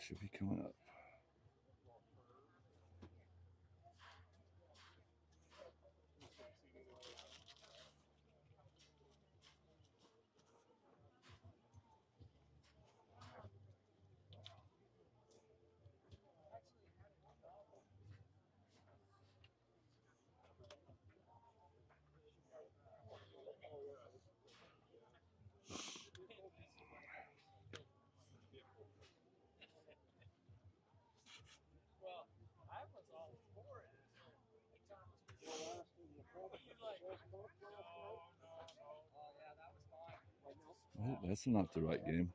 Should be coming up. Well, that's not the right game.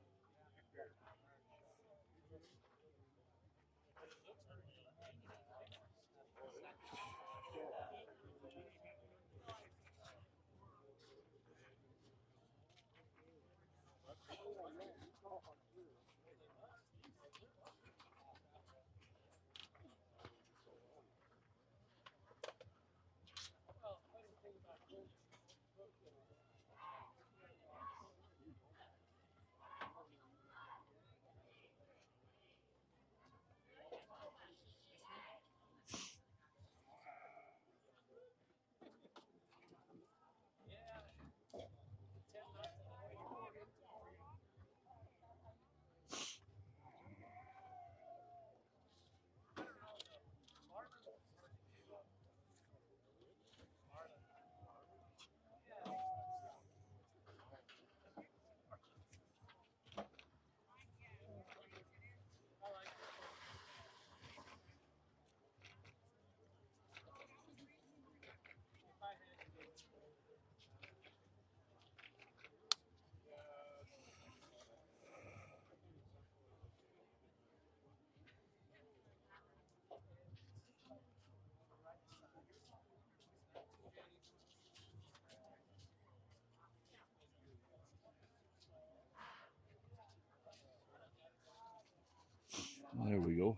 There we go.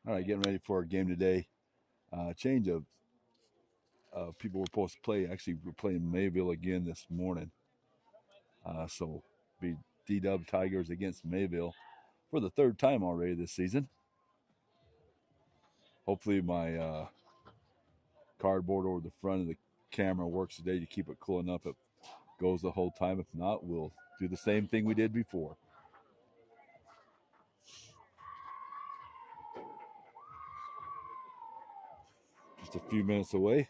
All right, getting ready for our game today. Change of people were supposed to play. Actually, we're playing Mayville again this morning. So be DW Tigers against Mayville for the third time already this season. Hopefully my cardboard over the front of the camera works today to keep it cool enough it goes the whole time. If not, we'll do the same thing we did before. Just a few minutes away.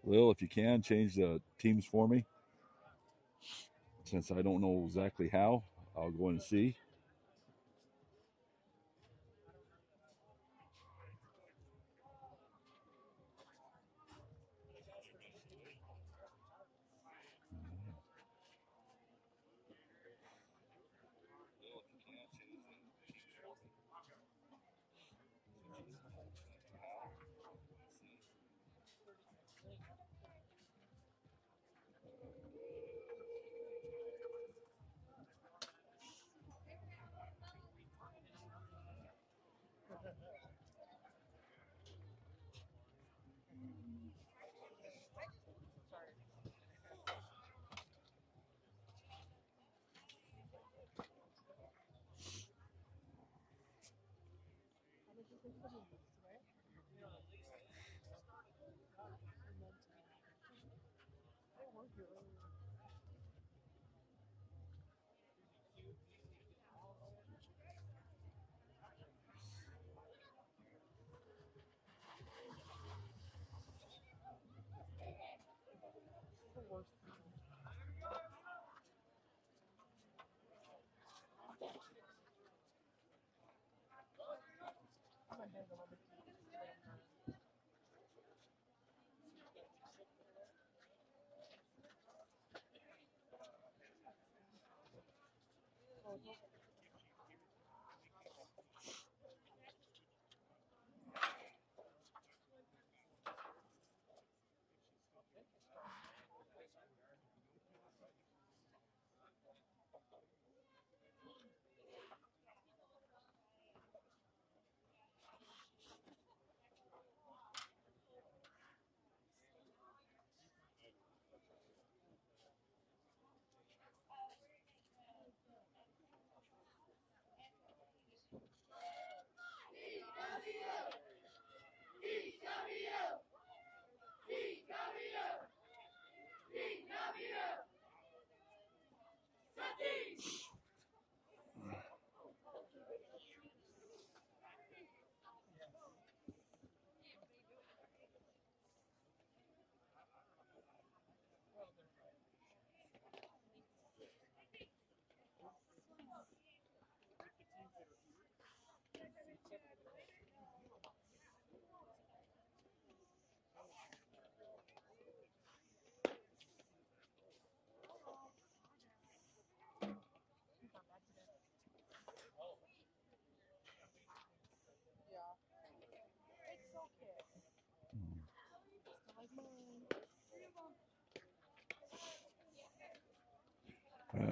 Lil, if you can, change the teams for me. Since I don't know exactly how, I'll go and see.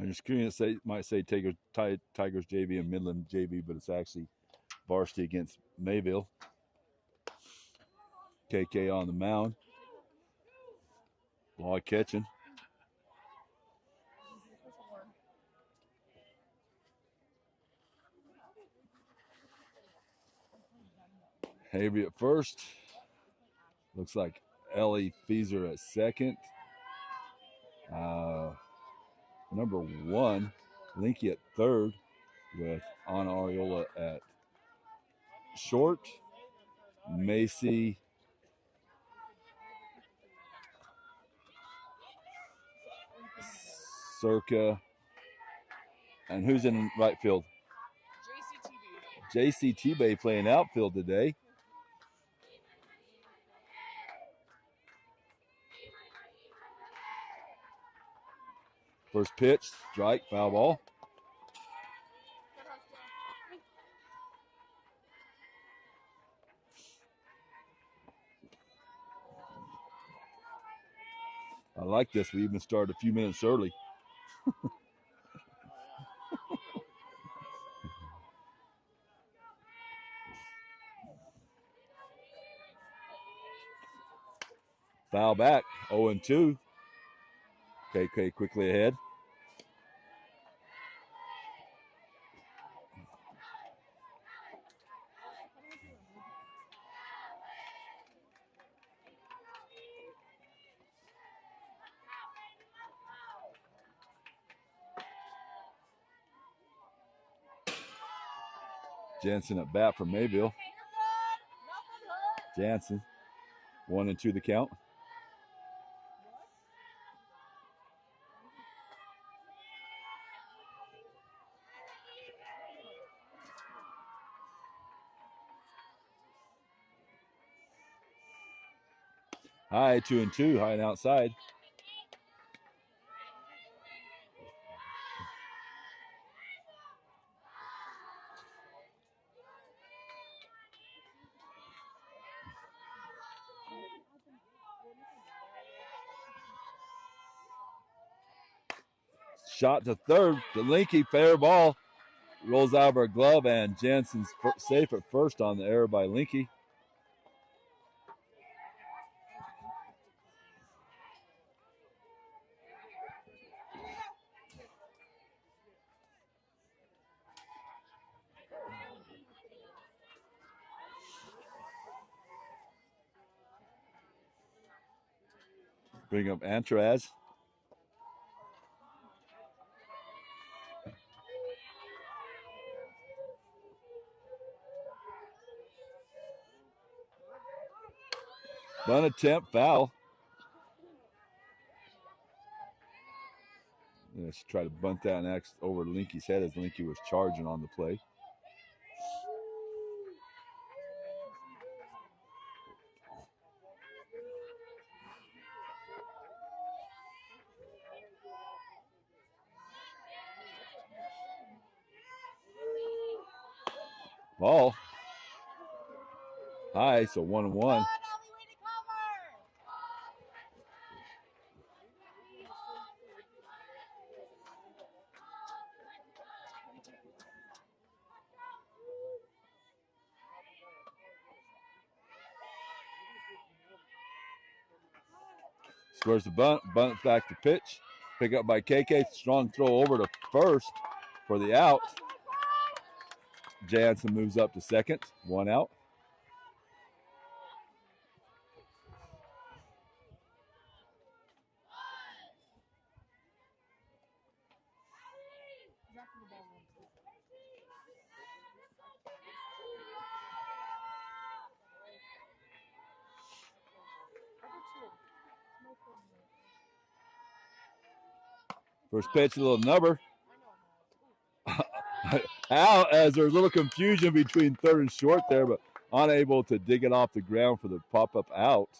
Your screen might say Tigers JV and Midland JV, but it's actually varsity against Mayville. KK on the mound. Ball catching. Havey at first. Looks like Ellie Feeser at second. Number 1, Linky at third with Anna Ariola at short. Macy Circa. And who's in right field? JC T-Bay playing outfield today. First pitch, strike, foul ball. I like this. We even started a few minutes early. Foul back, 0-2. KK quickly ahead. Jansen at bat for Mayville. Jansen, 1-2 the count. High, 2-2, high and outside. Shot to third. The Linky fair ball rolls out of her glove, and Jansen's safe at first on the error by Linky. Bring up Antraz. Bunt attempt, foul. Yeah, she tried to bunt that next over Linky's head as Linky was charging on the play. Ball high, so 1-1. Squares the bunt back to pitch. Pick up by KK. Strong throw over to first for the out. Jansen moves up to second. 1 out. First pitch, a little number. Out as there's a little confusion between third and short there, but unable to dig it off the ground for the pop-up out.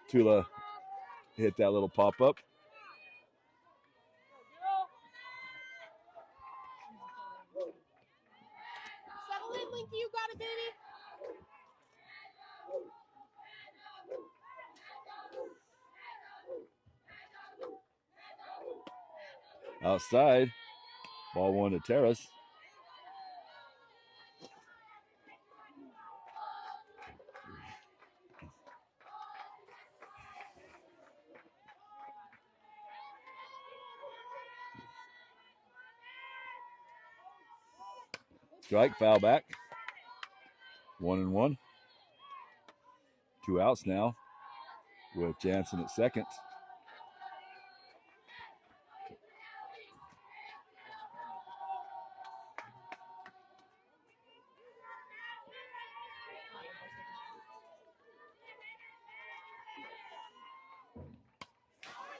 Tula hit that little pop-up. Settle in, Linky, you got it, baby. Outside, ball 1 to Terrace. Strike, foul back. 1-1. 2 outs now with Jansen at second.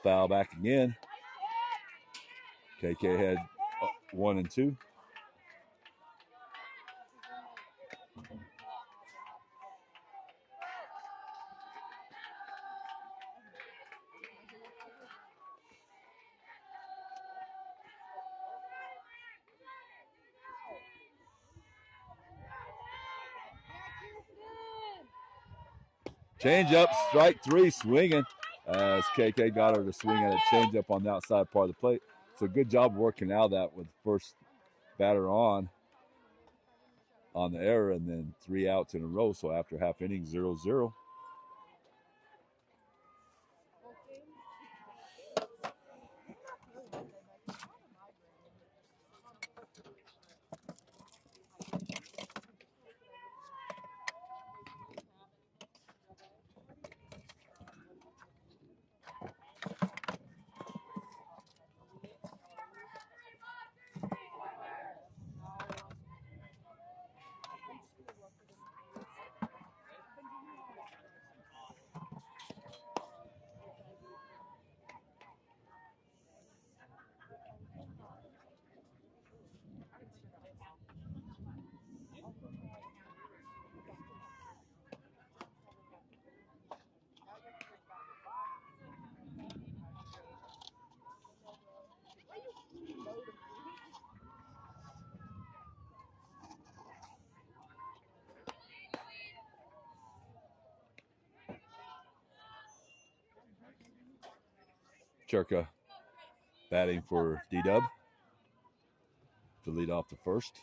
Foul back again. KK had 1 and 2. Change up, strike 3, swinging as KK got her to swing at a change up on the outside part of the plate. So good job working out that with first batter on the error, and then 3 outs in a row. So after half inning, 0-0. Churka batting for D-Dub to lead off the first.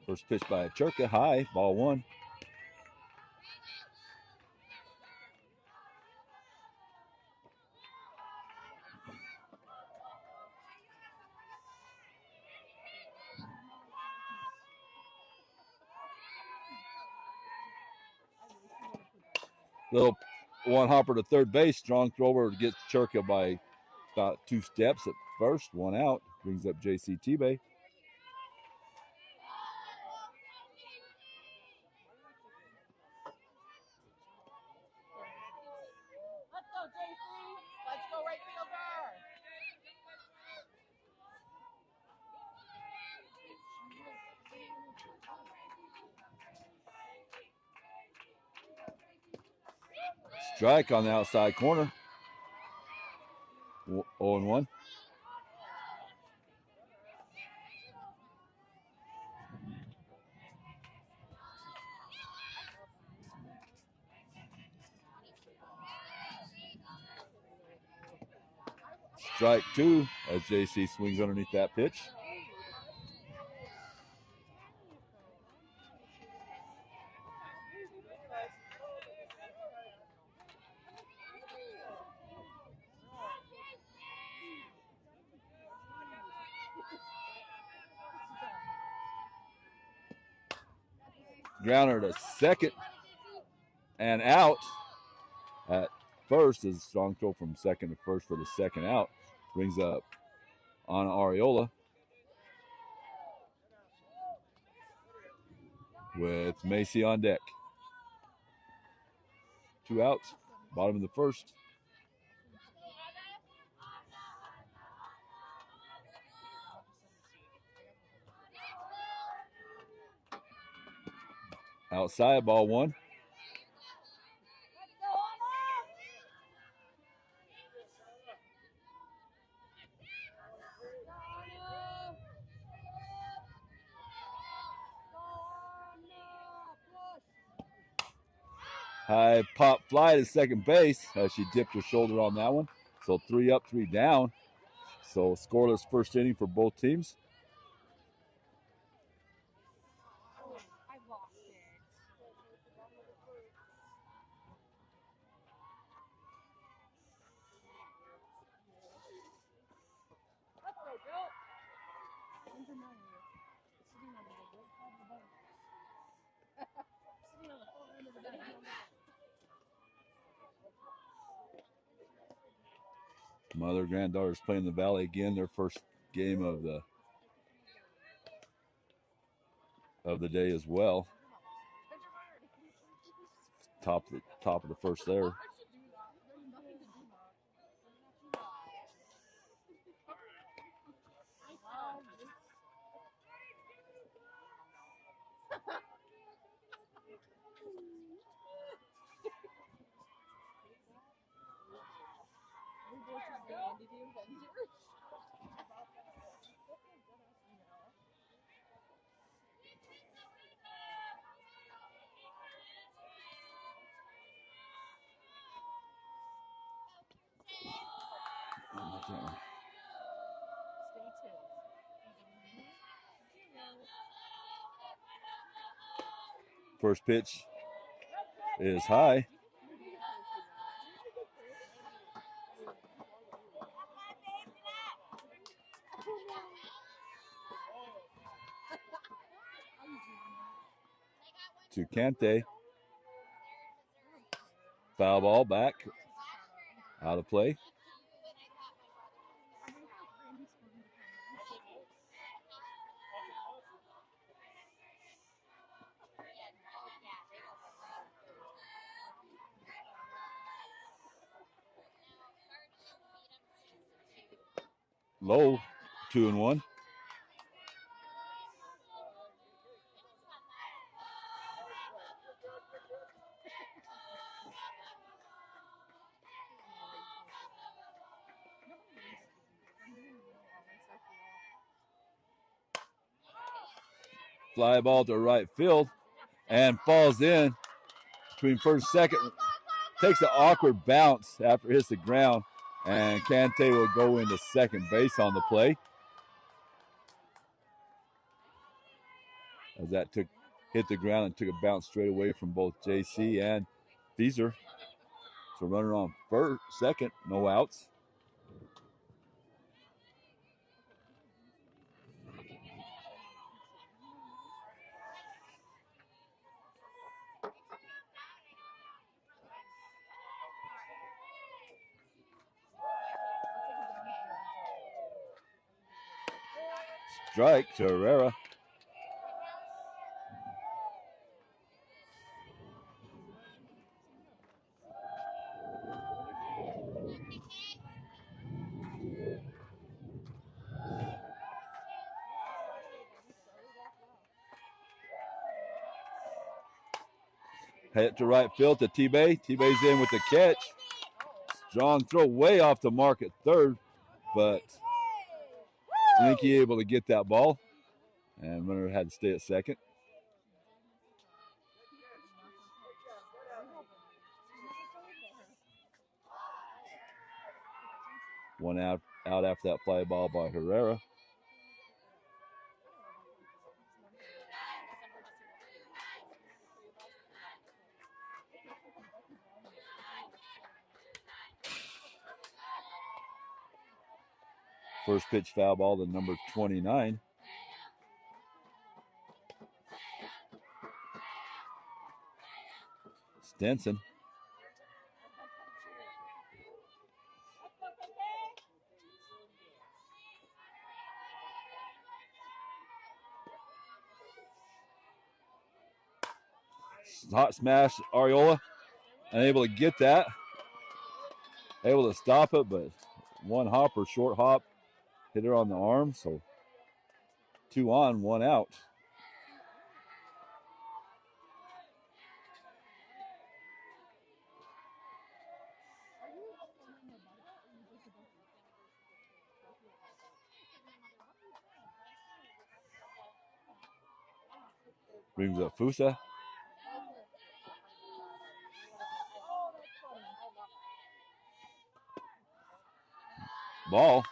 First pitch by Churka, high, ball 1. Little one hopper to third base, strong thrower to get Churka by about 2 steps at first, 1 out, brings up JC T-Bay. Strike on the outside corner. 0-1. Strike 2 as JC swings underneath that pitch. Grounder to second and out at first is a strong throw from second to first for the second out. Brings up Ana Ariola with Macy on deck. 2 outs, bottom of the first. Outside, ball 1. High pop fly to second base as she dipped her shoulder on that one. So 3 up, 3 down. So scoreless first inning for both teams. Mother and granddaughters playing the Valley again. Their first game of the day as well. Top of the first there. First pitch is high. To Kante. Foul ball back. Out of play. Low, 2-1. Fly ball to right field and falls in between first and second. Takes an awkward bounce after it hits the ground, and Kante will go into second base on the play. As that hit the ground and took a bounce straight away from both JC and Feezer. So runner on second, no outs. Strike to Herrera. Hit to right field to T-Bay. T-Bay's in with the catch. Strong throw way off the mark at third, but Linky able to get that ball. And runner had to stay at second. One out after that fly ball by Herrera. First pitch foul ball to number 29. Stenson. Hot smash, Ariola. Unable to get that. Able to stop it, but one hopper, short hop, hit her on the arm. So 2 on, 1 out. Brings up Fusa. Ball.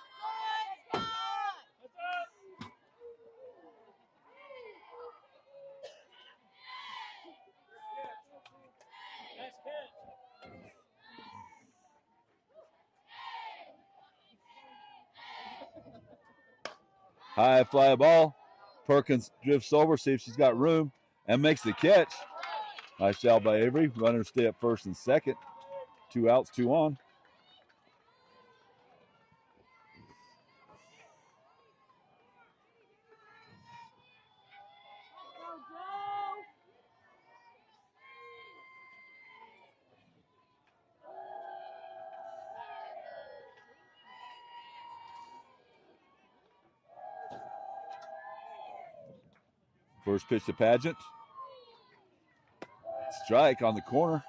High fly ball. Perkins drifts over, see if she's got room, and makes the catch. Nice job by Avery. Runners stay at first and second. 2 outs, 2 on. First pitch to Pageant. Strike on the corner.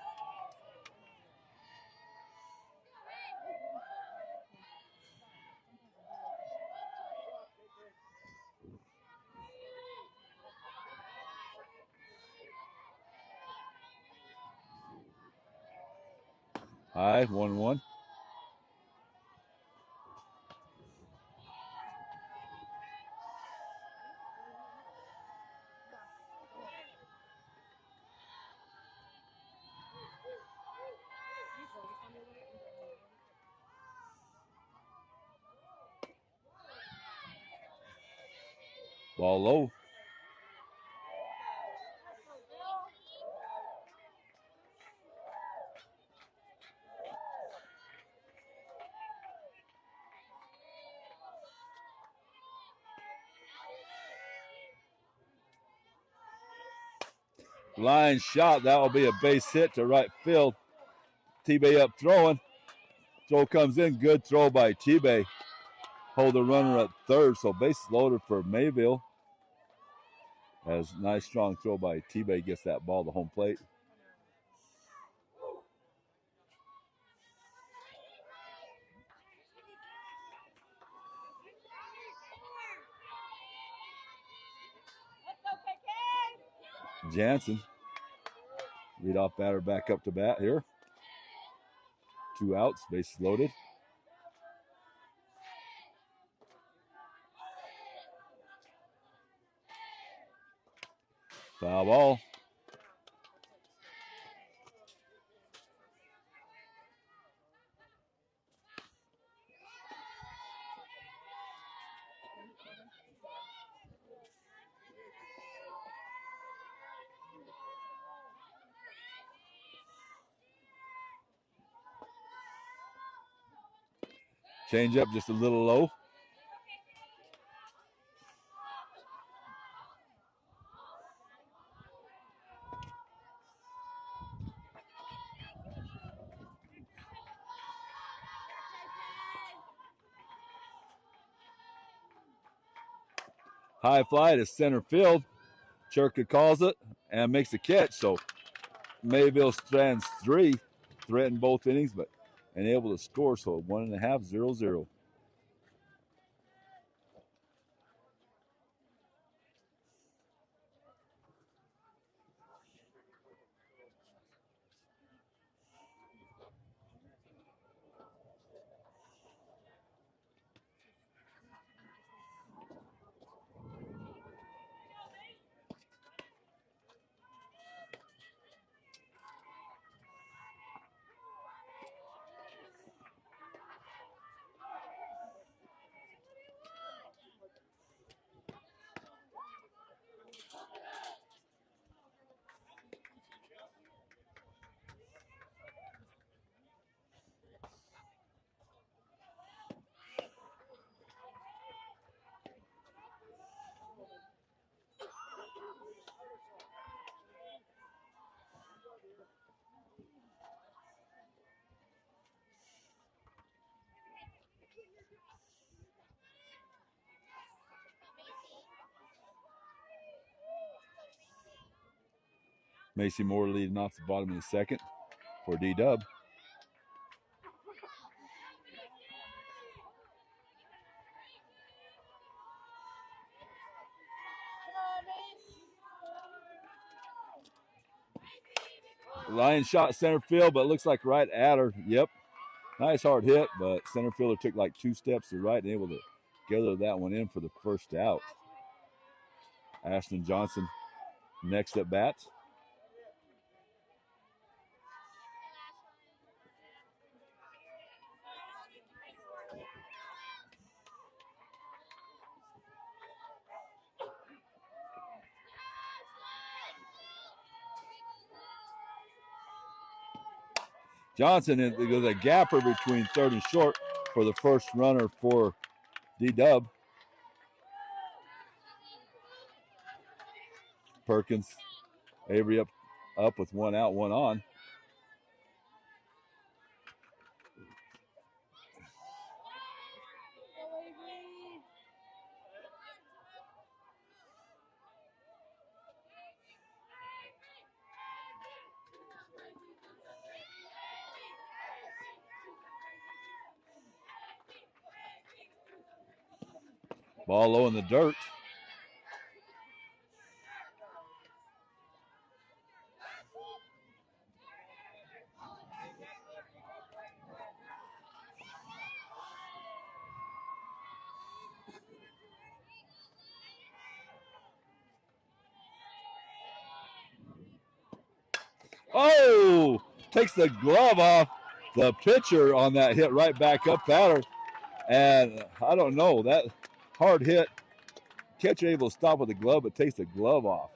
High, 1-1. Ball low. Line shot. That will be a base hit to right field. T-Bay up throwing. Throw comes in. Good throw by T-Bay. Hold the runner at third. So bases loaded for Mayville. As nice strong throw by T-Bay gets that ball to home plate. Jansen, leadoff batter back up to bat here. 2 outs, bases loaded. Foul ball. Change up just a little low. High fly to center field. Churka calls it and makes the catch. So Mayville strands 3, threatened both innings, but unable to score. So 1.5, 0-0. Macy Moore leading off the bottom of the second for D-Dub. Line shot center field, but looks like right at her. Yep. Nice hard hit, but center fielder took like 2 steps to right and able to gather that one in for the first out. Ashton Johnson next at bat. Johnson, there's a gapper between third and short for the first runner for D-Dub. Perkins, Avery up with 1 out, 1 on. Ball low in the dirt. Oh, takes the glove off the pitcher on that hit right back up at her. And I don't know, that hard hit, catcher able to stop with the glove, but takes the glove off.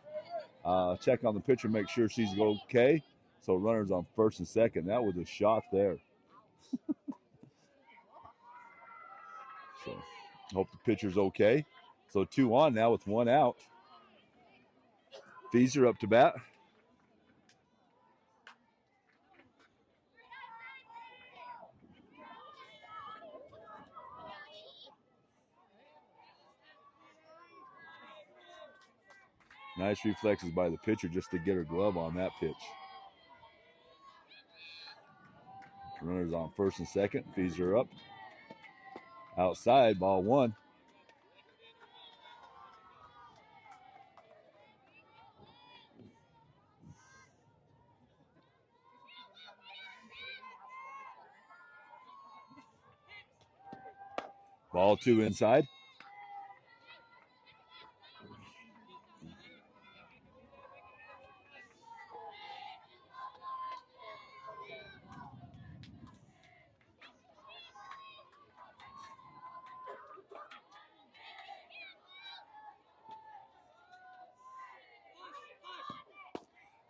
Check on the pitcher, make sure she's okay. So runners on first and second. That was a shot there. So hope the pitcher's okay. So 2 on now with 1 out. Feeser up to bat. Nice reflexes by the pitcher just to get her glove on that pitch. Runners on first and second. Feeser up. Outside, ball 1. Ball 2 inside.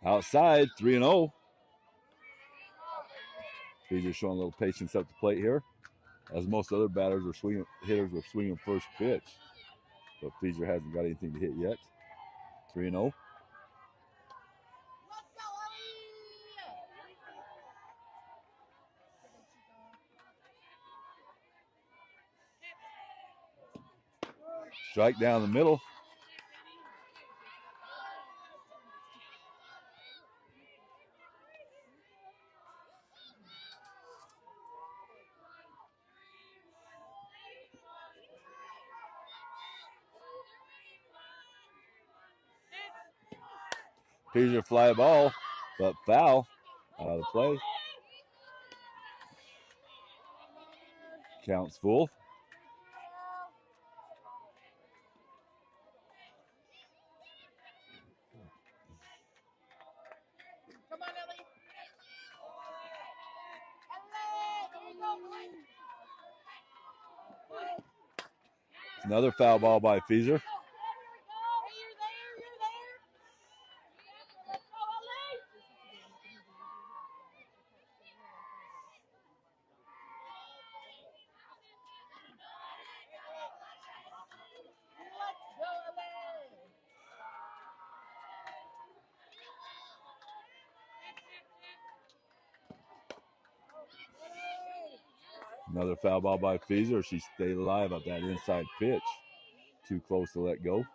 Outside, 3-0. Feeser showing a little patience up the plate here, as most other hitters were swinging first pitch. But Feeser hasn't got anything to hit yet. 3-0. Strike down the middle. Feeser fly ball, but foul out of play. Counts full. Another foul ball by Feeser. Another foul ball by Feeser. She stayed alive at that inside pitch. Too close to let go.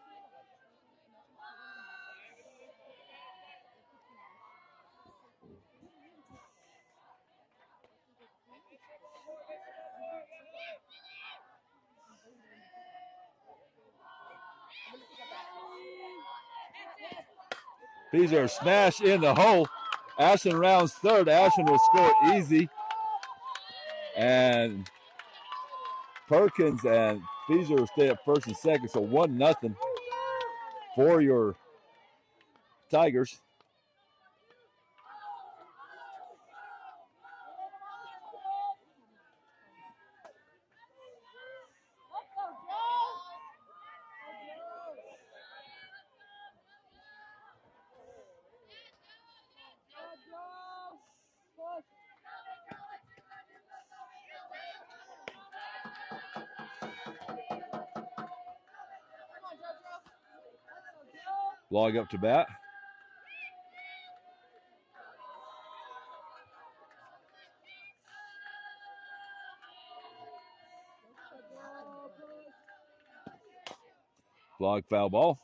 Feeser smash in the hole. Ashton rounds third. Ashton will score easy. And Perkins and Feaser stay at first and second, so 1-0 for your Tigers. Log up to bat. Log foul ball.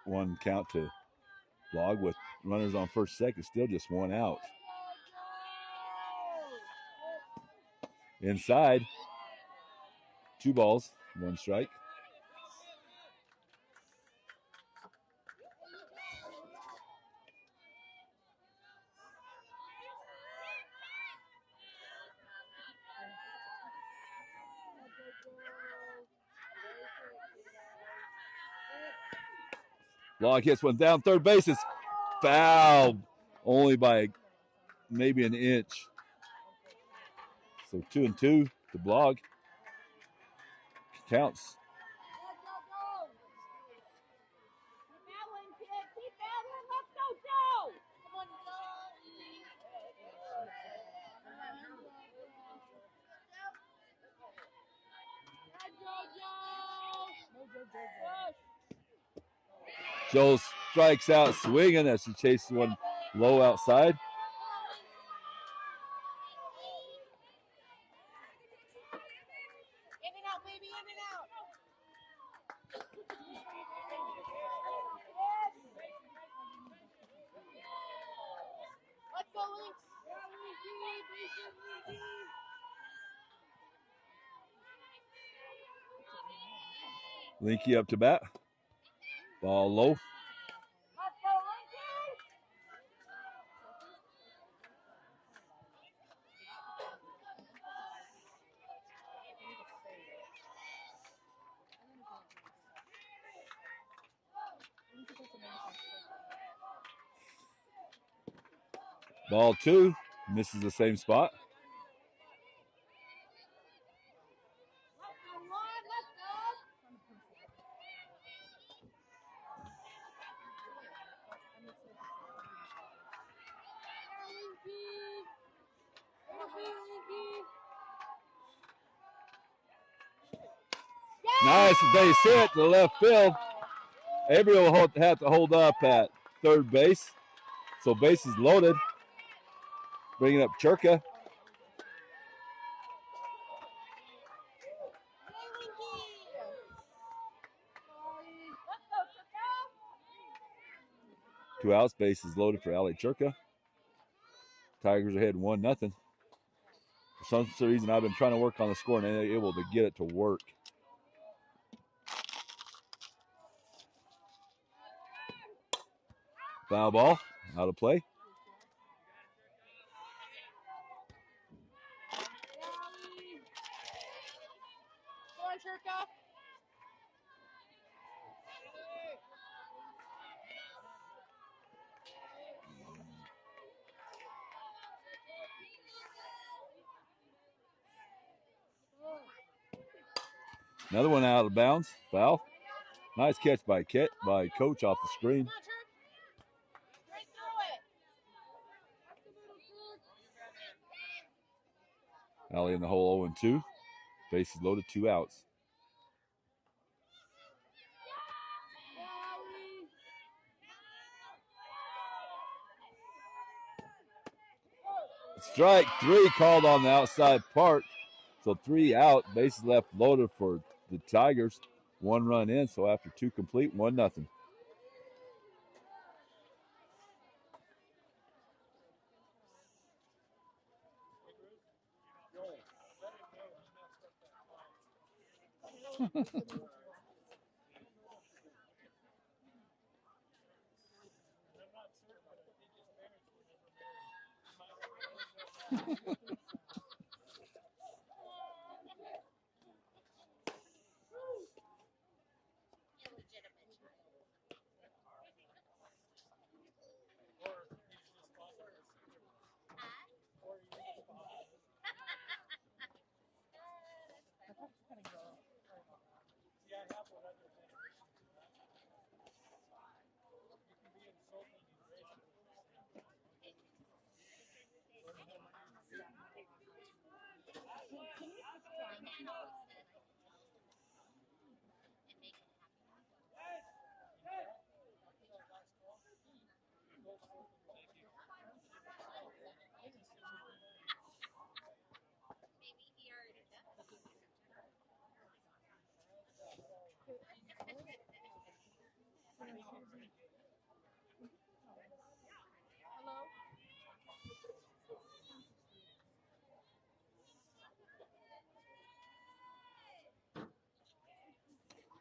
One count to Log with runners on first, second, still just 1 out. Inside, 2 balls, 1 strike. Log hits one down third base. It's fouled only by maybe an inch. So 2-2 to Blog. Counts. Joe strikes out swinging as he chases one low outside. Linky up to bat. Ball low. Ball 2. Misses the same spot. Nice base hit to left field. Avery will have to hold up at third base. So base is loaded. Bringing up Churka. Two outs, base is loaded for Ali Churka. Tigers are ahead 1-0. For some reason, I've been trying to work on the score and able to get it to work. Foul ball, out of play. Another one out of bounds. Foul. Nice catch by Coach off the screen. Alley in the hole 0-2. Base is loaded, 2 outs. Strike 3 called on the outside part. So 3 out. Bases left loaded for the Tigers. 1 run in. So after 2 complete, 1-0.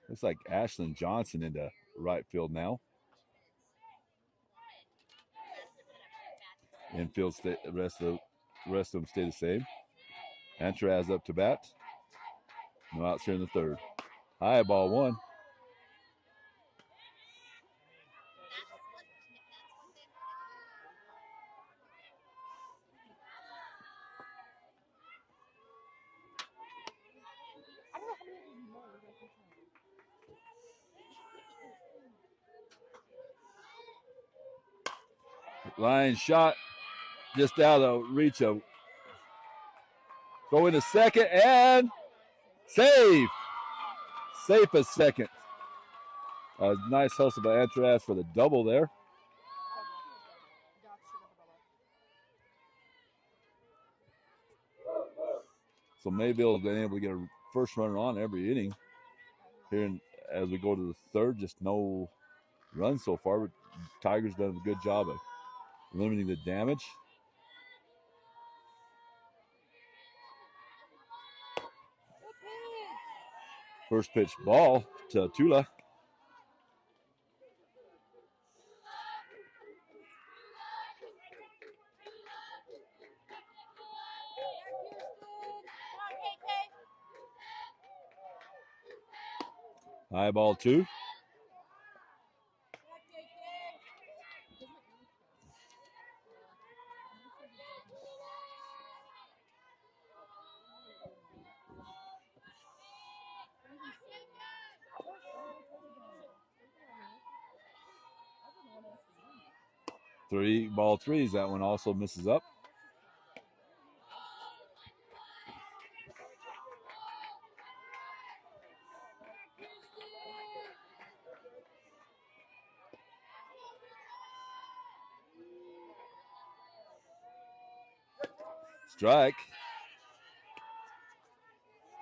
Looks like Ashlyn Johnson into right field now. Infield, the rest of them stay the same. Antraz up to bat. No outs here in the third. High ball one. Line shot just out of reach of. Going to second and safe. Safe as second. A nice hustle by Antraz for the double there. So Mayville has been able to get a first runner on every inning. Here as we go to the third, just no runs so far, but Tigers done a good job of limiting the damage. First pitch ball to Tula. High ball two. Ball threes. That one also misses up. Strike.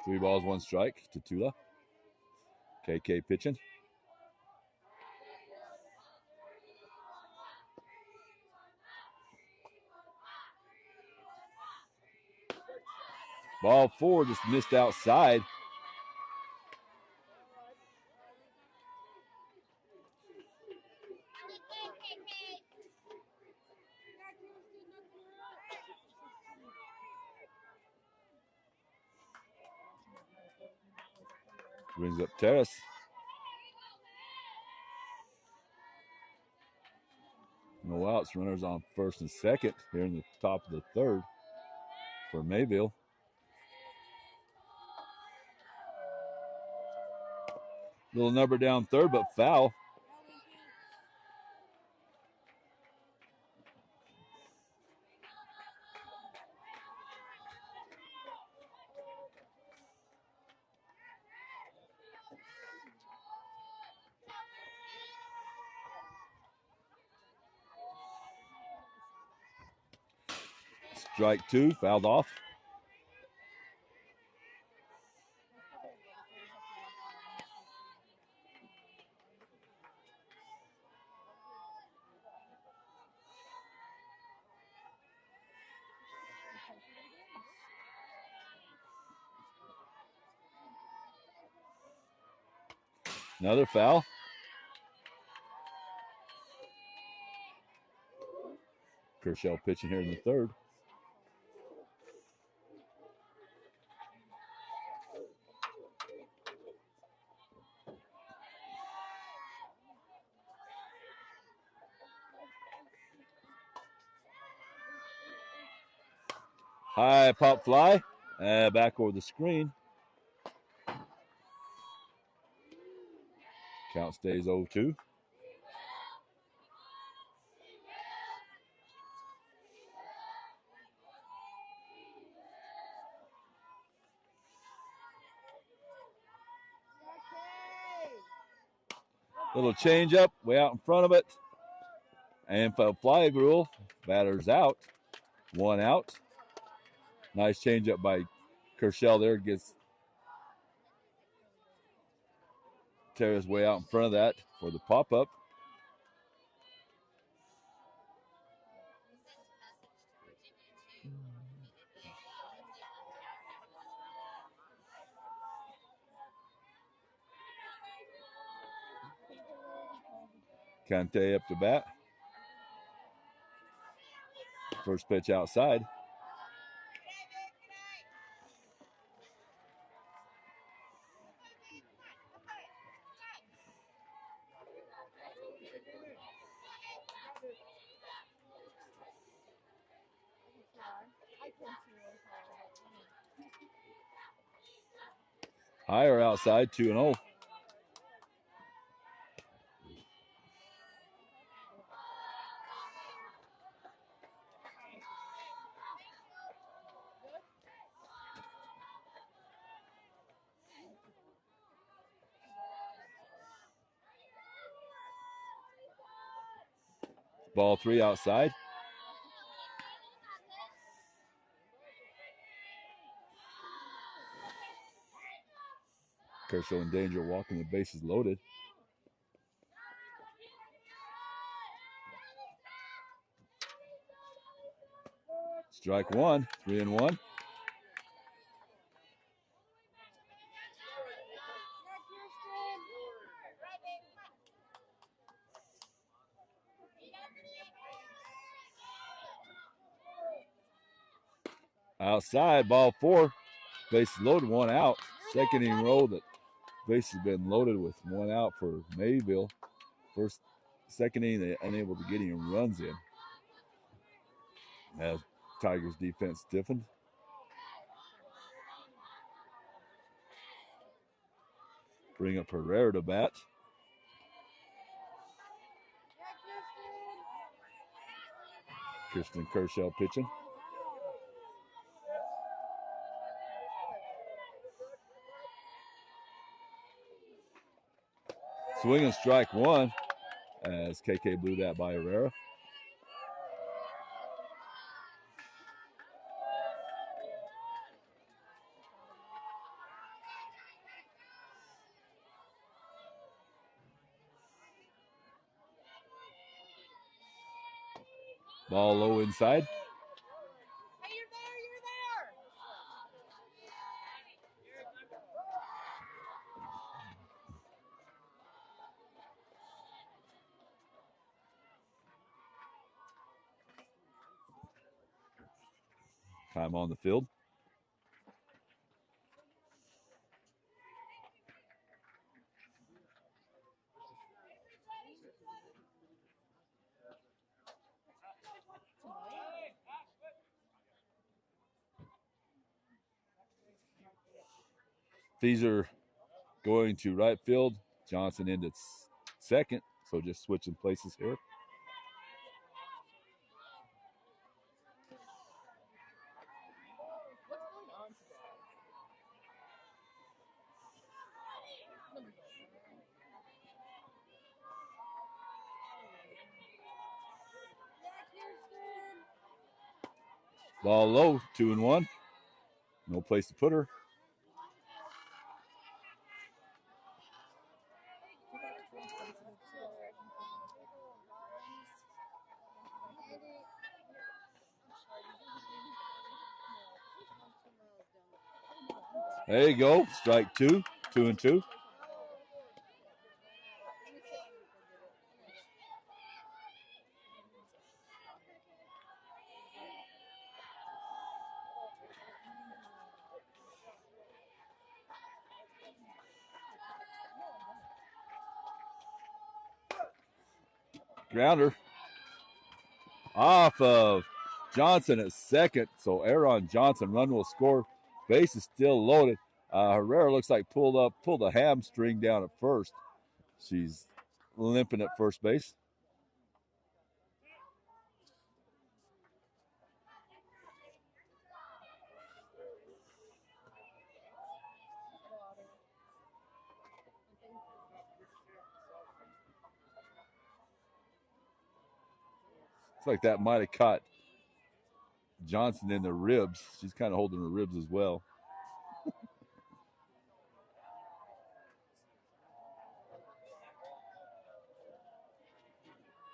3 balls, 1 strike to Tula. KK pitching. Ball 4 just missed outside. Brings up Terrace. No outs. Runners on first and second here in the top of the third for Mayville. Little number down third, but foul. Strike 2, fouled off. Another foul. Kershaw pitching here in the third. High pop fly. Back over the screen. Count stays 0-2. Little change up way out in front of it. And flag rule. Batter's out. 1 out. Nice change up by Kershaw there. Gets Terra's way out in front of that for the pop up. Kante up to bat. First pitch outside. Higher outside, 2-0. Ball 3 outside. Kershaw in danger, walking, the bases loaded. Strike 1, 3-1. Outside, ball 4. Bases loaded, 1 out. Second inning row that base has been loaded with 1 out for Mayville. Second inning, they unable to get any runs in. As Tigers defense stiffened. Bring up Herrera to bat. Kristen Kershaw pitching. Swing and strike 1 as KK blew that by Herrera. Ball low inside. Time on the field. Feeser going to right field. Johnson into second. So just switching places here. Ball low, 2-1. No place to put her. There you go. Strike 2, 2-2. Grounder off of Johnson at second. So Aaron Johnson, run will score. Base is still loaded. Herrera looks like pulled a hamstring down at first. She's limping at first base. It's like that might have caught Johnson in the ribs. She's kind of holding her ribs as well.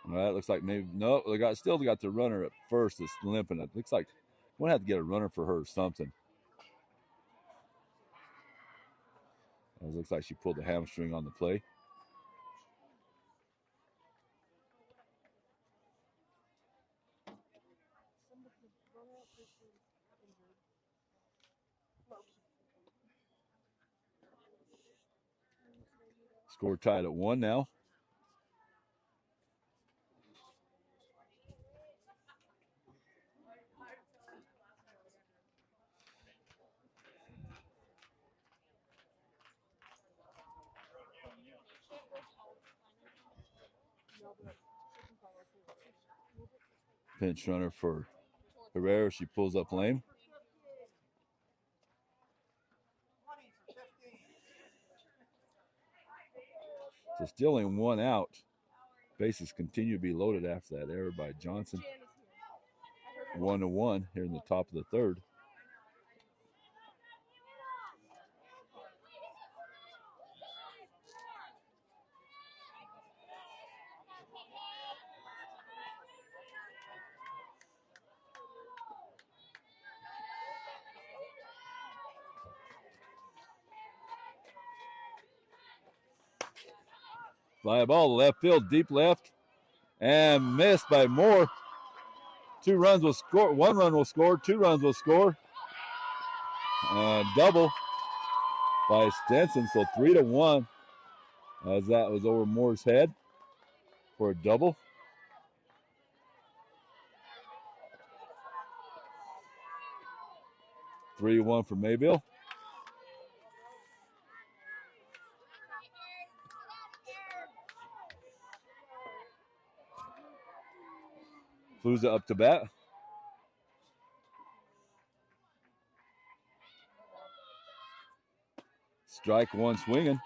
Well, that looks like maybe no. They still got the runner at first that's limping. It looks like we're gonna have to get a runner for her or something. It looks like she pulled the hamstring on the play. Score tied at 1 now. Pinch runner for Herrera. She pulls up lane. So still in 1 out. Bases continue to be loaded after that error by Johnson. 1-1 here in the top of the third. Fly ball to left field, deep left, and missed by Moore. 2 runs will score. 1 run will score. 2 runs will score. Double by Stenson, so 3-1 as that was over Moore's head for a double. Three to 1 for Mayville. Fluza up to bat. Strike 1 swinging.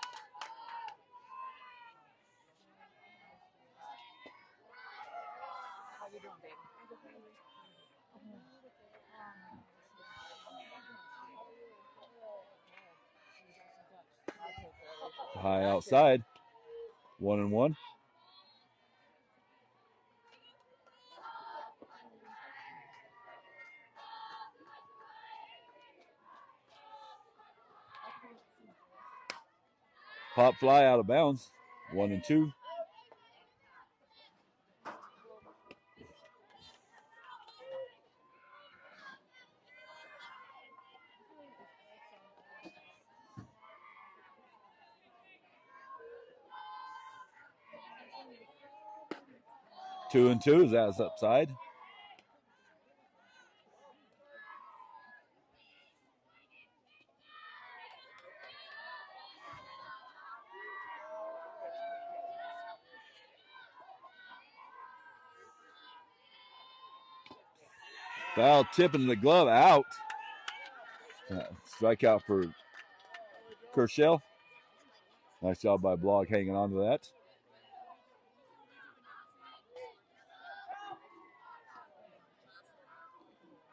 High outside. 1-1. Pop fly out of bounds. 1-2. Two and two, that's upside. Foul tip into the glove, out. Strikeout for Kershell. Nice job by Blog hanging on to that.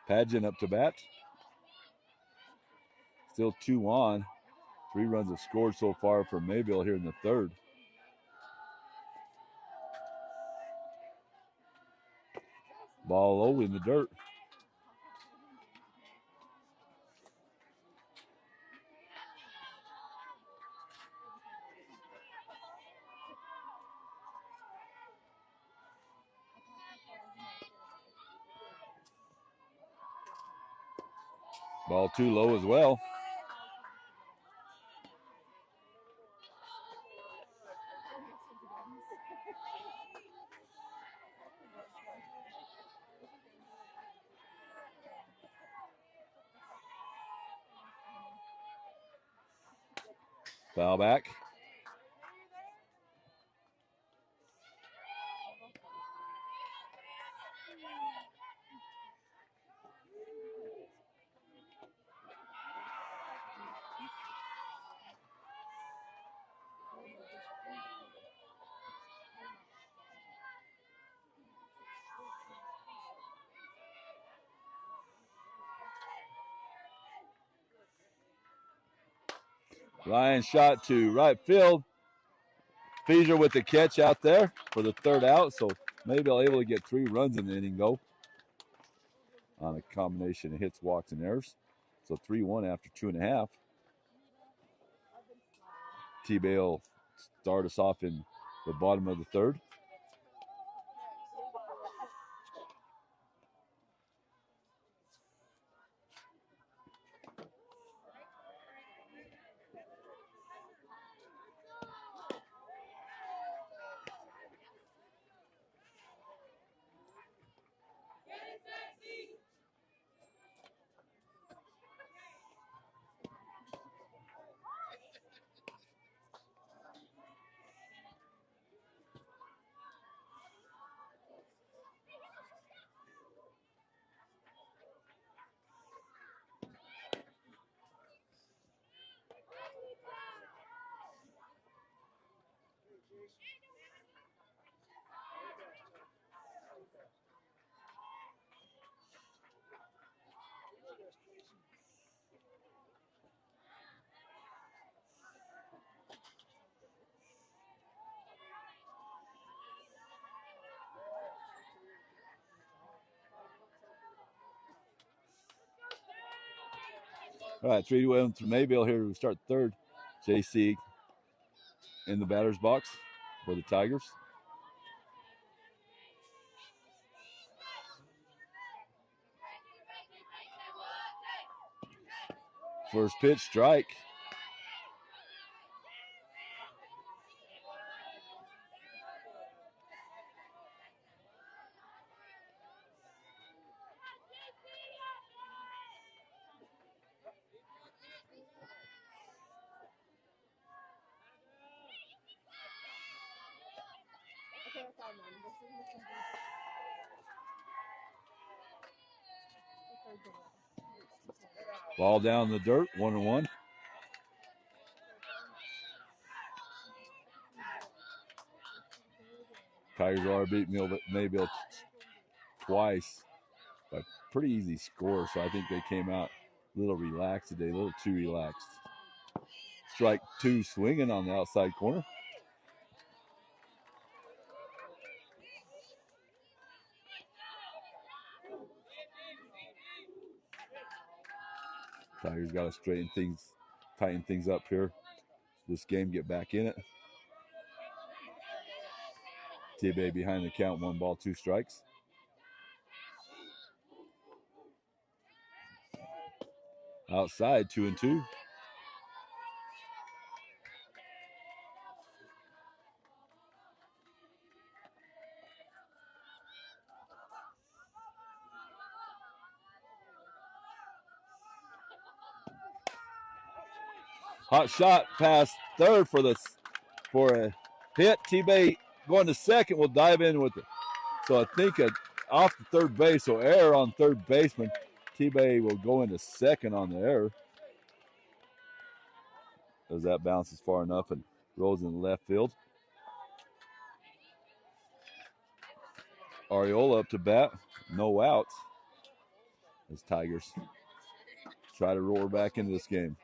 Padgett up to bat. Still 2 on. 3 runs have scored so far for Mayville here in the third. Ball low in the dirt. Ball too low as well. Foul back. Ryan shot to right field. Feaser with the catch out there for the third out, so maybe able to get 3 runs in the inning, though, on a combination of hits, walks, and errors. So 3-1 after 2.5. T-Bay will start us off in the bottom of the third. All right, 3-1 to Mayville here to start third. JC in the batter's box for the Tigers. First pitch, strike. Ball down in the dirt, 1-1. Tigers are beat Mayville twice by pretty easy score, so I think they came out a little relaxed today, a little too relaxed. Strike 2 swinging on the outside corner. Tigers got to tighten things up here. This game, get back in it. T-Bay behind the count, 1 ball, 2 strikes. Outside, 2-2. Hot shot past third for a hit. T-Bay going to second will dive in with it. So I think off the third base, so error on third baseman. T-Bay will go into second on the error, as that bounces far enough and rolls in the left field. Ariola up to bat, no outs, as Tigers try to roar back into this game.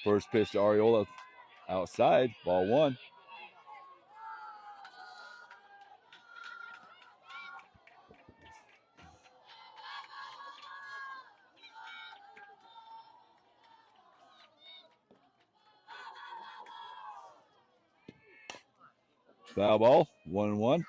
First pitch to Ariola, outside, ball 1. Foul ball, 1-1.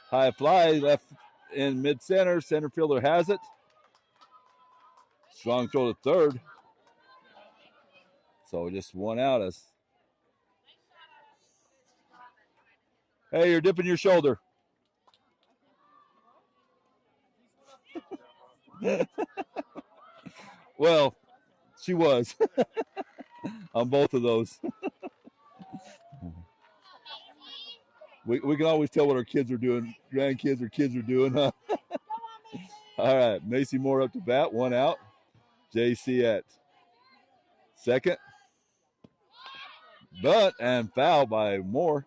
High fly left in mid-center. Center fielder has it. Strong throw to third. So just one out. Hey, you're dipping your shoulder. Well, she was on both of those. we can always tell what our kids are doing, grandkids or kids are doing, huh? All right, Macy Moore up to bat, one out. JC at second. Bunt and foul by Moore.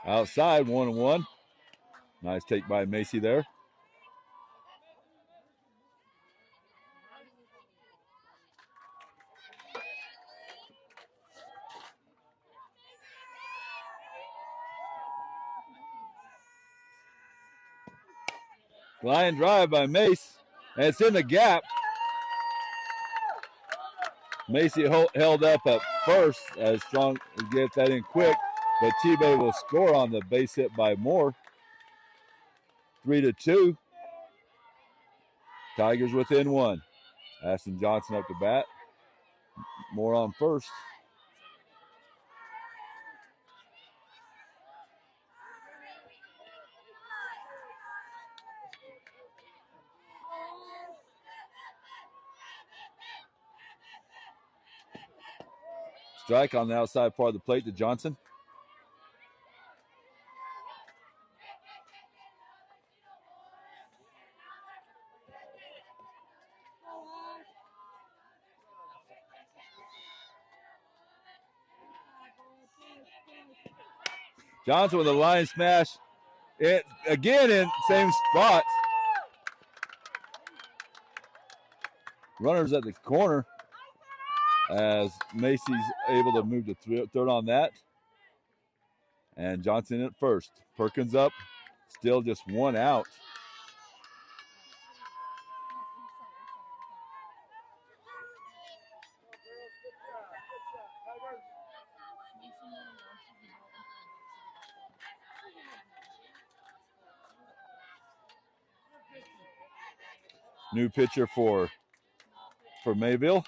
Outside, 1-1. Nice take by Macy there. Line drive by Mace, and it's in the gap. Macy held up at first as Strong get that in quick, but T-Bay will score on the base hit by Moore. 3-2. Tigers within one. Ashton Johnson up to bat. Moore on first. Strike on the outside part of the plate to Johnson. Johnson with a line smash. It again in same spot. Runners at the corner as Macy's able to move to third on that. And Johnson at first. Perkins up. Still just one out. New pitcher for Mayville.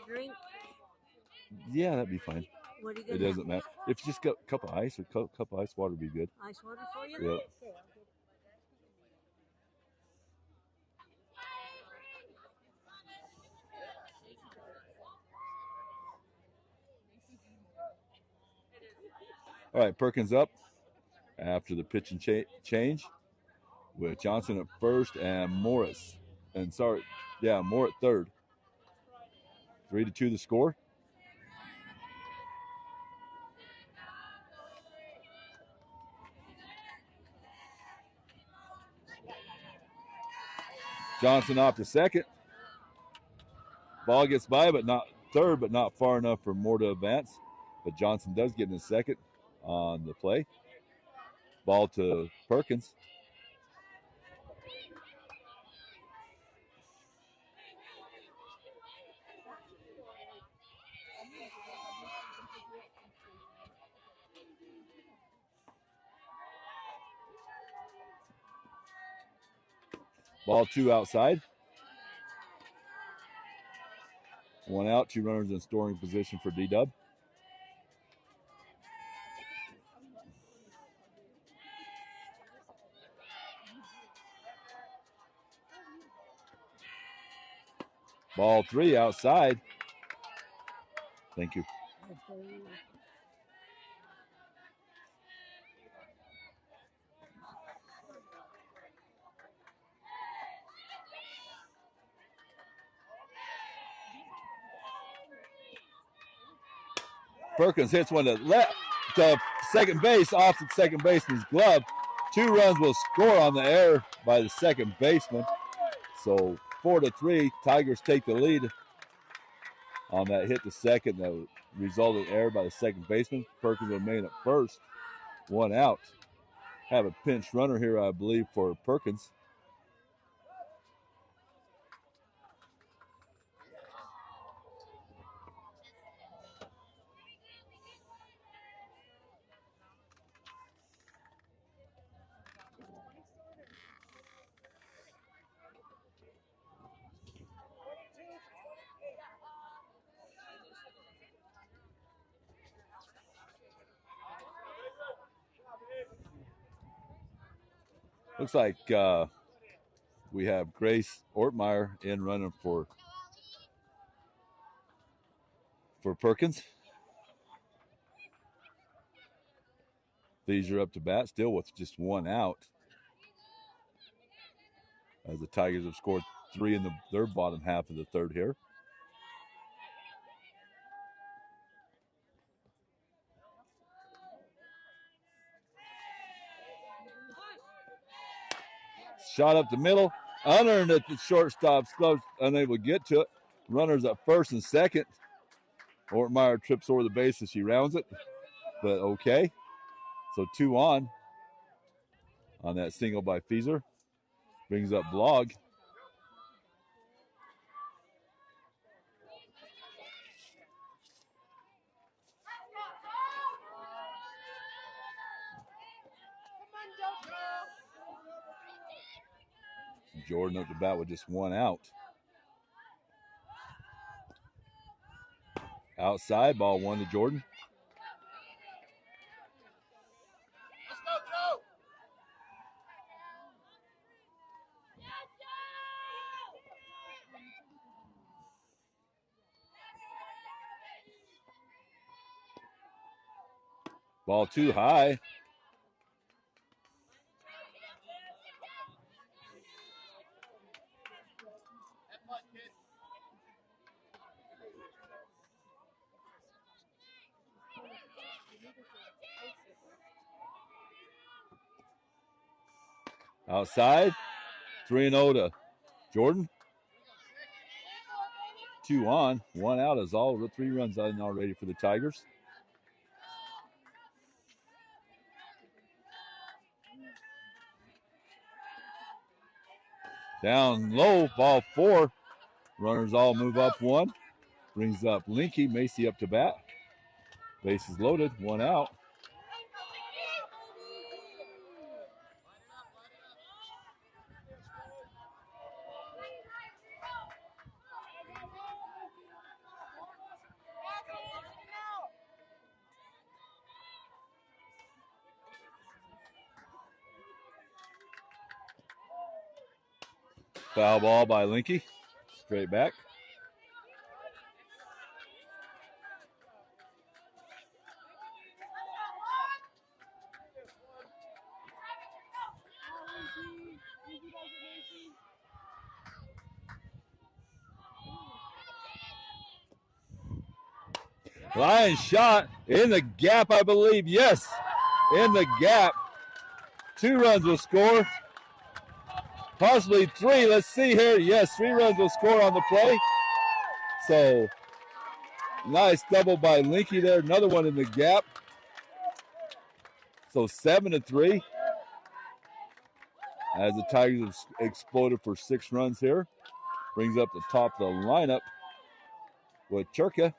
Drink? Yeah, that'd be fine. What are you It gonna doesn't matter. If you just got a cup of ice or cup of ice water would be good. Ice water for you? Yep. Okay, All right, Perkins up after the pitch and change with Johnson at first and Morris. And Moore at third. 3-2 the score. Johnson off to second. Ball gets by, but not third, but not far enough for Moore to advance. But Johnson does get in the second on the play. Ball to Perkins. Ball 2 outside. 1 out, 2 runners in scoring position for D-Dub. Ball 3 outside. Thank you. Perkins hits one to second base off the second baseman's glove. 2 runs will score on the error by the second baseman. So 4-3, Tigers take the lead on that hit to second that resulted in error by the second baseman. Perkins will remain at first. 1 out. Have a pinch runner here, I believe, for Perkins. Looks like we have Grace Ortmeyer in running for Perkins. These are up to bat still with just 1 out. As the Tigers have scored 3 in their bottom half of the third here. Shot up the middle, unearned at the shortstop's glove, unable to get to it. Runners at first and second. Ortmeyer trips over the base as she rounds it, but okay. So 2 on that single by Fieser. Brings up Blog. Jordan up the bat with just 1 out. Outside, ball 1 to Jordan. Ball 2 high. Outside, 3-0 to Jordan. 2 on, 1 out is all. 3 runs in already for the Tigers. Down low, ball 4. Runners all move up 1. Brings up Linky. Macy up to bat. Bases loaded, 1 out. Foul ball by Linky. Straight back. Line shot in the gap, I believe. Yes, in the gap. 2 runs will score. Possibly 3. Let's see here. Yes, 3 runs will score on the play. So, nice double by Linky there. Another one in the gap. So 7-3. As the Tigers have exploded for 6 runs here. Brings up the top of the lineup with Churka.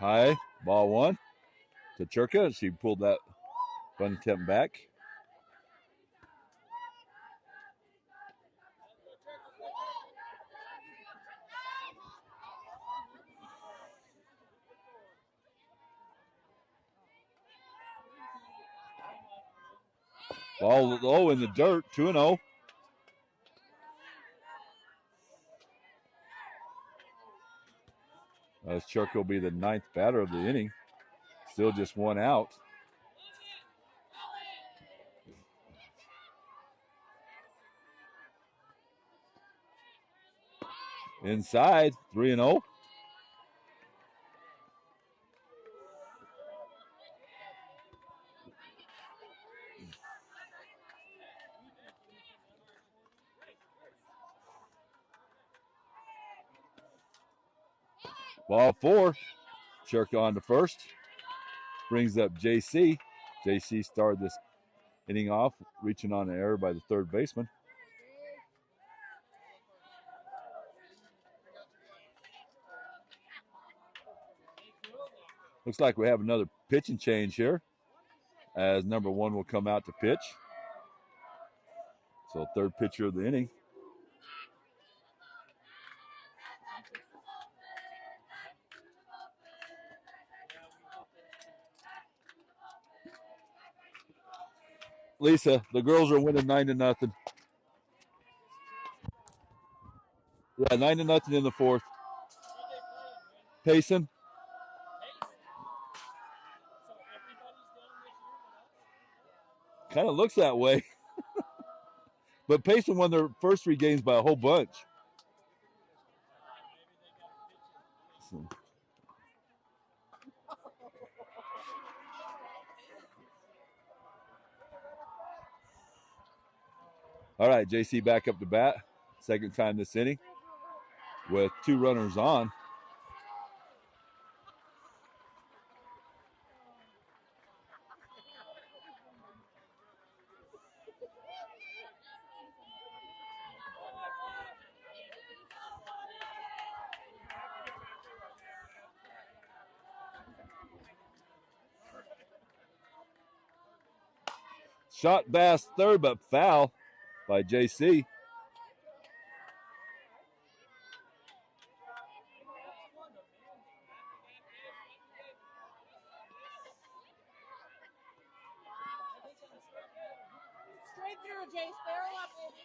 High, ball one to Churka. She pulled that bunt attempt back. Ball low in the dirt, 2-0. As Churka will be the ninth batter of the inning. Still just one out. Inside, 3-0. Ball four. Churka on to first. Brings up JC. JC started this inning off, reaching on an error by the third baseman. Looks like we have another pitching change here, as number one will come out to pitch. So third pitcher of the inning. Lisa, the girls are winning 9-0. Yeah, 9-0 in the fourth. Payson. Kind of looks that way. But Payson won their first three games by a whole bunch. So. All right, JC back up to bat. Second time this inning with two runners on. Shot Bass third, but foul by JC. Straight through, Jace. Barrel up, baby.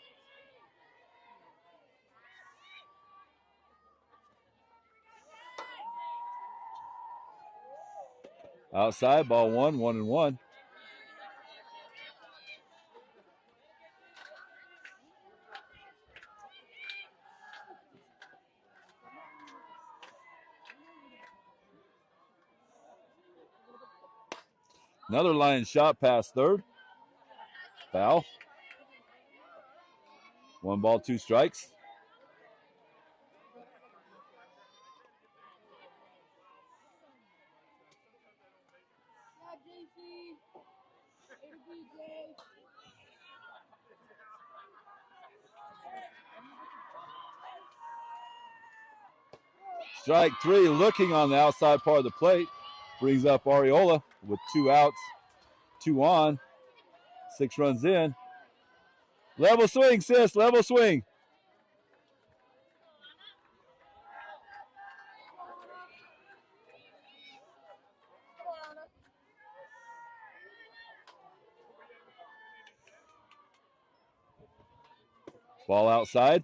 Outside, ball one, 1-1. Another line shot past third. Foul. 1 ball, 2 strikes. Strike 3, looking on the outside part of the plate. Brings up Ariola with 2 outs, 2 on, 6 runs in. Level swing, sis, level swing. Ball outside.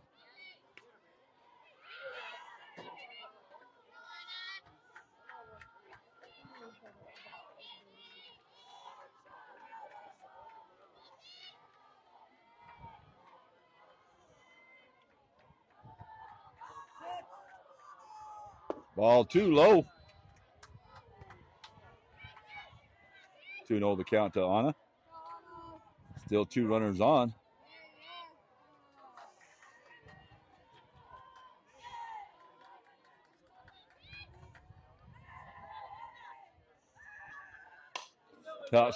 Ball 2 low. 2-0 the count to Anna. Still 2 runners on.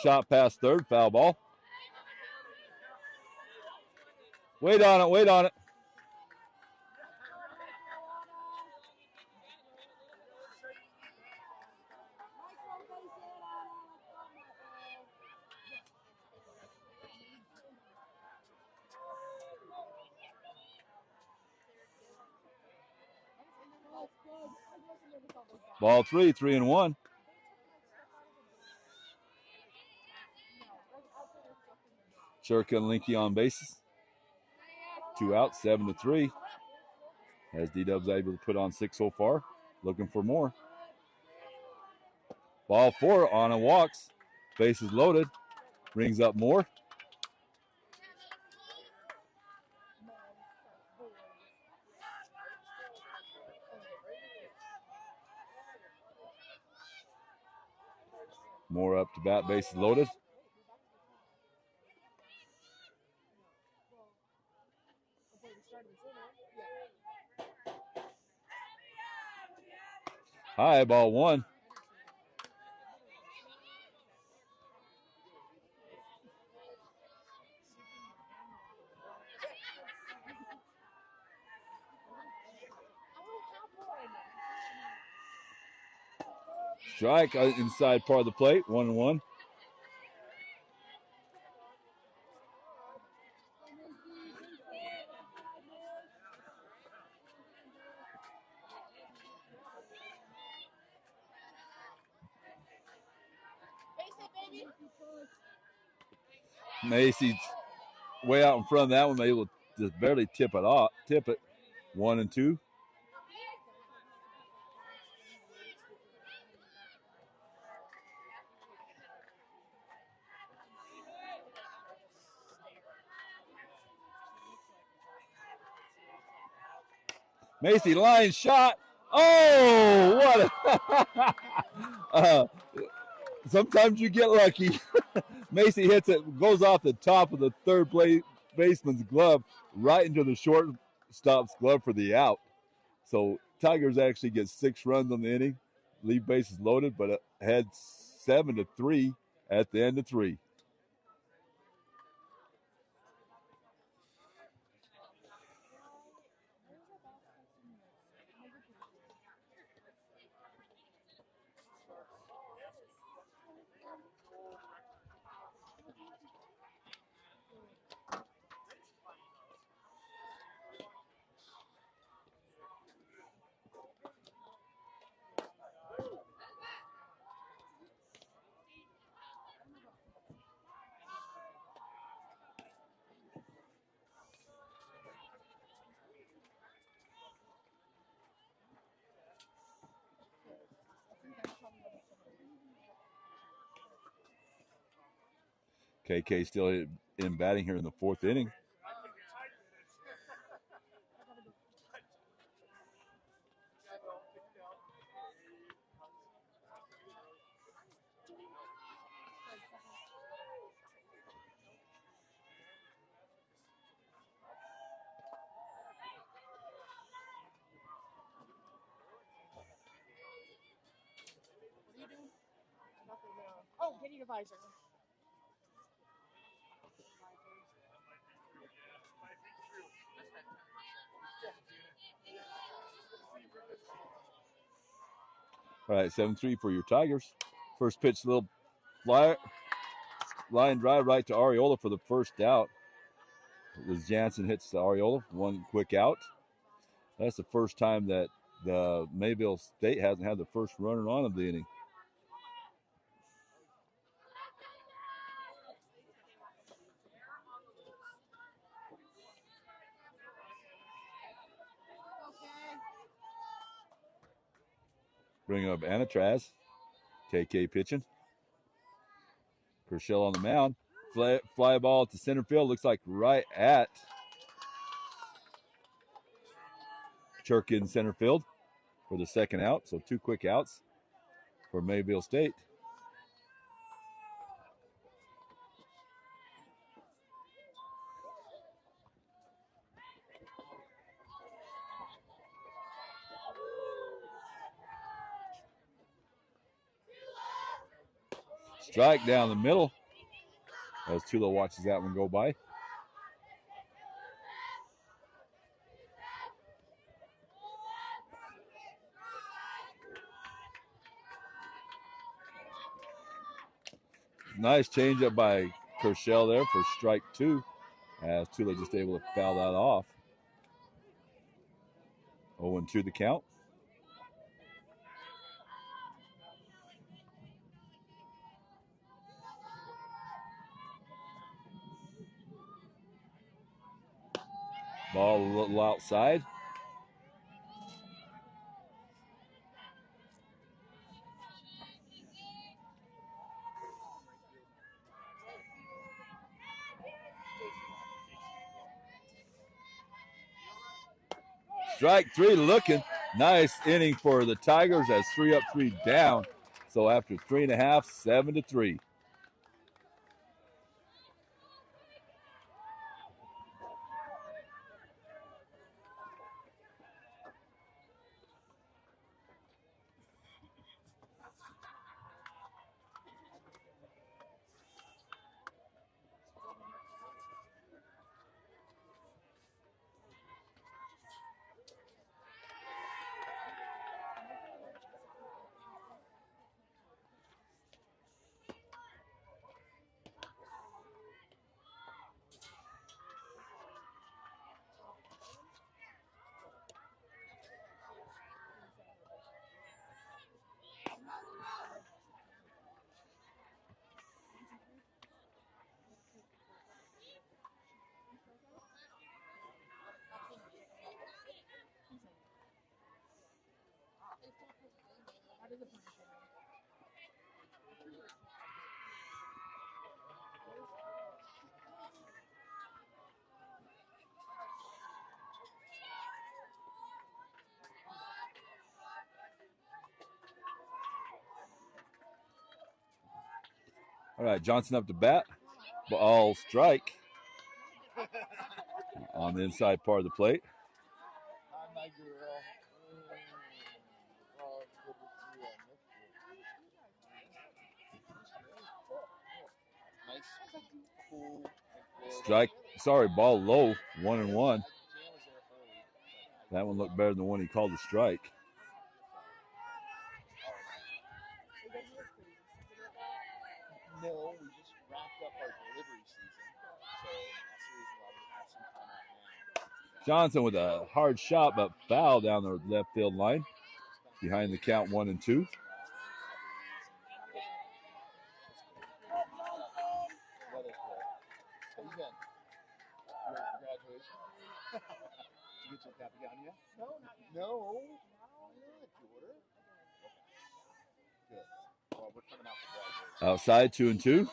Shot past third, foul ball. Wait on it, wait on it. Ball 3, 3-1. Shurka and Linky on bases. 2 outs, 7-3. As D-Dub's able to put on 6 so far. Looking for more. Ball 4 on a walks. Bases loaded. Brings up more. More up to bat, bases loaded. High, ball 1. Strike inside part of the plate, 1-1. Macy's way out in front of that one, able to just barely tip it. 1-2. Macy line shot. Oh, what a sometimes you get lucky. Macy hits it, goes off the top of the third baseman's glove right into the shortstop's glove for the out. So Tigers actually get 6 runs on the inning, leave bases loaded, but had 7-3 at the end of 3. KK still in batting here in the 4th inning. Oh, getting a visor. All right, 7-3 for your Tigers. First pitch, little line drive right to Ariola for the first out. As Jansen hits Ariola, 1 quick out. That's the first time that the Mayville State hasn't had the first runner on of the inning. Bring up Anatraz. KK pitching. Kershell on the mound. Fly ball to center field. Looks like right at Churk in center field for the second out. So 2 quick outs for Mayville State. Strike down the middle as Tula watches that one go by. Nice changeup by Kershell there for strike 2 as Tula just able to foul that off. 0-2 the count. Ball a little outside. Strike three looking. Nice inning for the Tigers as 3 up, 3 down. So after 3.5, 7-3. All right, Johnson up to bat. Ball strike on the inside part of the plate. Strike. Sorry, ball low. 1-1. That one looked better than the one he called a strike. No, we just wrapped up our delivery season, so that's the reason why we have some time out now. Johnson with a hard shot, but foul down the left field line. Behind the count 1-2. Did you get your Papagania? No, not yet. No? Good, daughter. Good. Well, we're coming out for graduation. Outside 2-2. So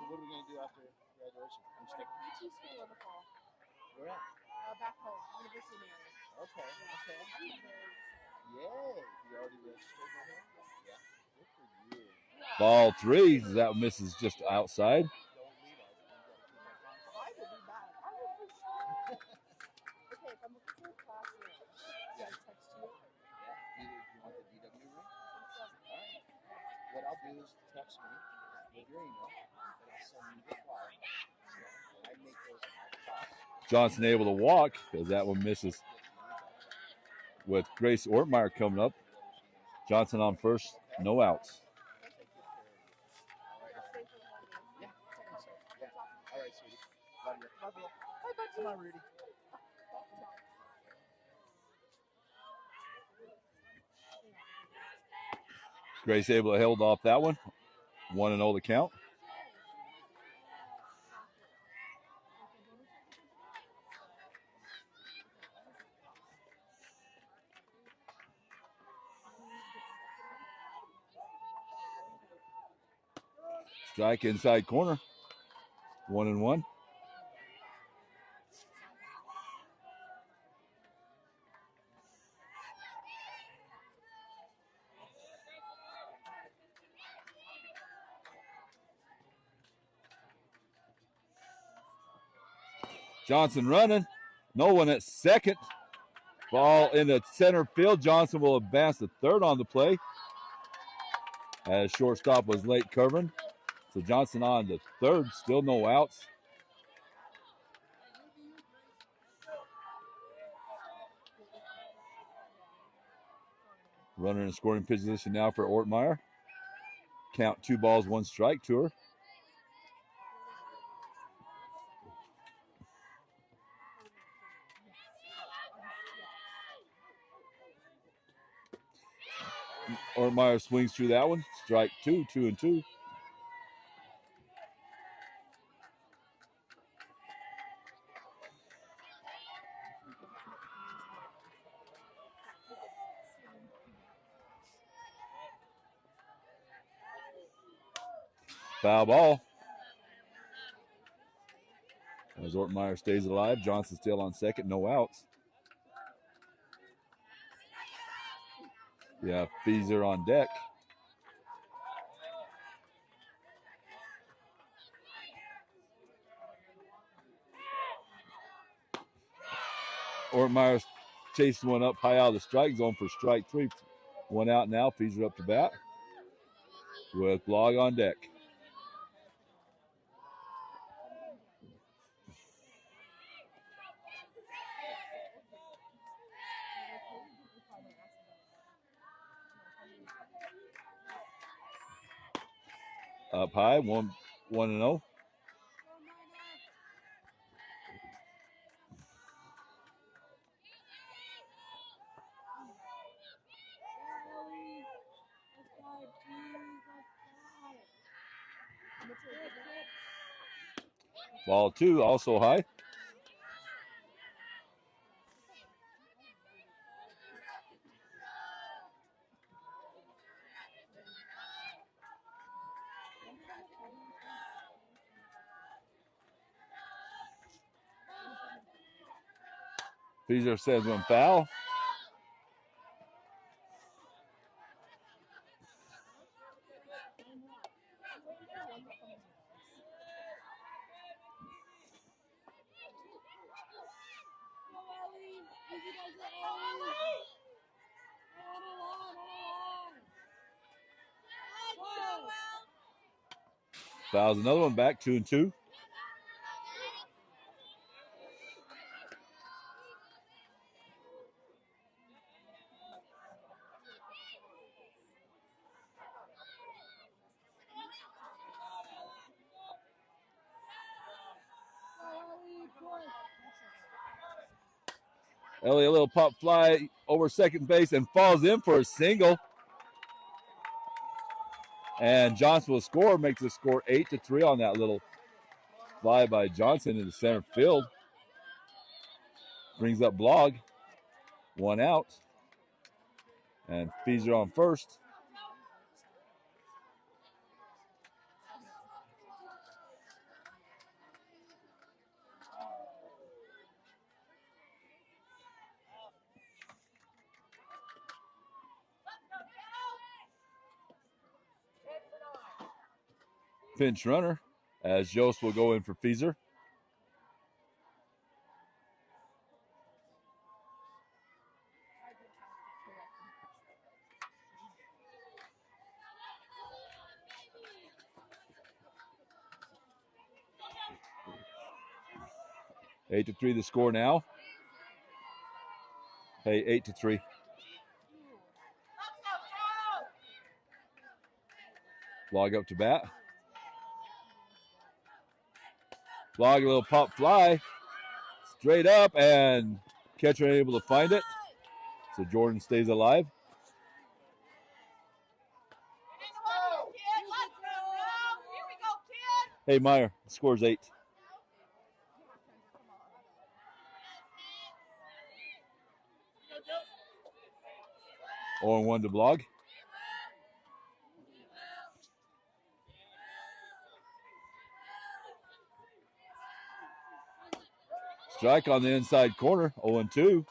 what are we going to do after graduation? I'm sticking. PT school in the fall. Where at? Back home, University of Maryland. Okay. Yay. You already registered with him? Yeah. Good for you. Ball three. That misses just outside. Don't leave us. I will be back. I will for sure. Okay, if I'm looking for a classroom, should I text you? Yeah. You want the DWU room? All right. What I'll do is text me with your email, and I'll send you the flyer. I make those at my cost. Johnson able to walk as that one misses. With Grace Ortmeyer coming up. Johnson on first, no outs. Yeah. All right, sweetie. Love you. Love you. Bye, bye. Come on, Rudy. Grace able to hold off that one. 1-0 the count. Strike inside corner. 1-1. Johnson running. No one at second. Ball in the center field. Johnson will advance to third on the play. As shortstop was late covering. So Johnson on to third. Still no outs. Runner in scoring position now for Ortmeyer. Count 2 balls, 1 strike to her. Ortmeyer swings through that one. Strike 2, 2-2. Foul ball. As Ortmeyer stays alive, Johnson still on second, no outs. Yeah, Feeser on deck. Ortmeyer's chasing one up high out of the strike zone for strike three. One out now. Feeser up to bat with Blog on deck. Up high, 1-0. Ball two, also high. Feeser says one foul. Fouls another one back, 2-2. Ellie, a little pop fly over second base and falls in for a single. And Johnson will score, makes the score 8-3 on that little fly by Johnson into center field. Brings up Blog. One out. And Feeser on first. Pinch runner as Jost will go in for Feeser. 8-3 the score now. Hey, 8-3. Blog up to bat. Blog a little pop fly. Straight up, and catcher able to find it. So Jordan stays alive. Hey, Meyer, scores 8. Or 1 to Blog. Strike on the inside corner, 0-2.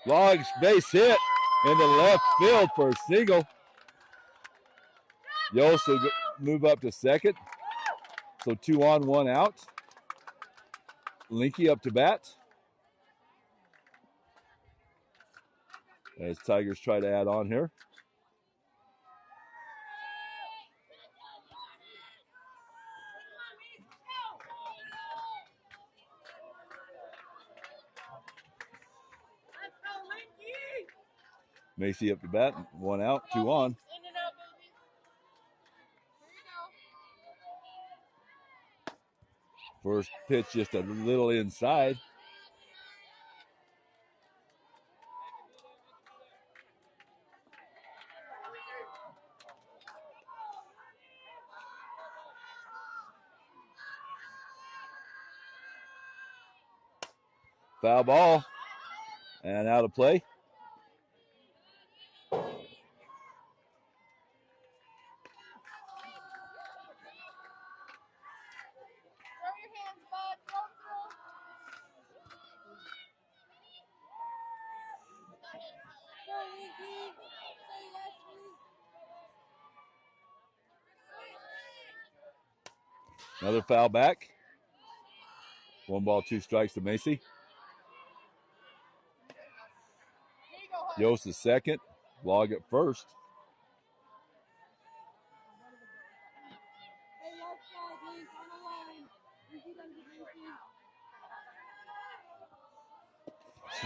Blog's base hit into left field for a single. Yost will move up to second. So 2 on, 1 out. Linky up to bat. As Tigers try to add on here. Macy up to bat, 1 out, 2 on. First pitch just a little inside. Foul ball. And out of play. Another foul back. 1 ball, 2 strikes to Macy. Yost is second. Log at first.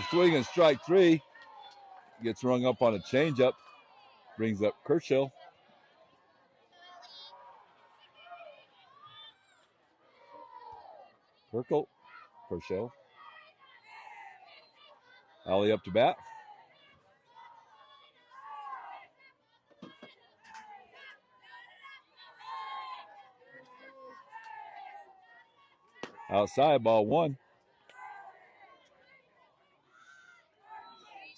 Swinging strike 3. Gets rung up on a changeup. Brings up Kershaw. Kershaw. Alley up to bat. Outside, ball 1.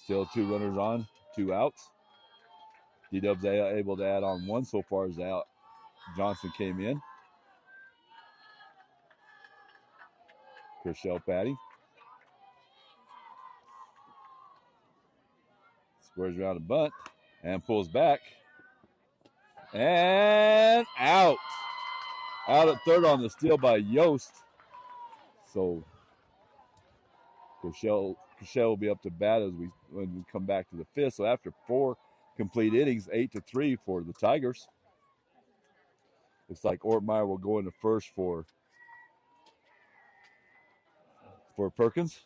Still 2 runners on, 2 outs. D-Dub's able to add on 1 so far as out. Johnson came in. Kershaw batting. Squares around a bunt and pulls back. And out. Out at third on the steal by Yost. So Kershaw will be up to bat when we come back to the 5th. So after 4 complete innings, 8-3 for the Tigers. Looks like Ortmeyer will go into first for Perkins.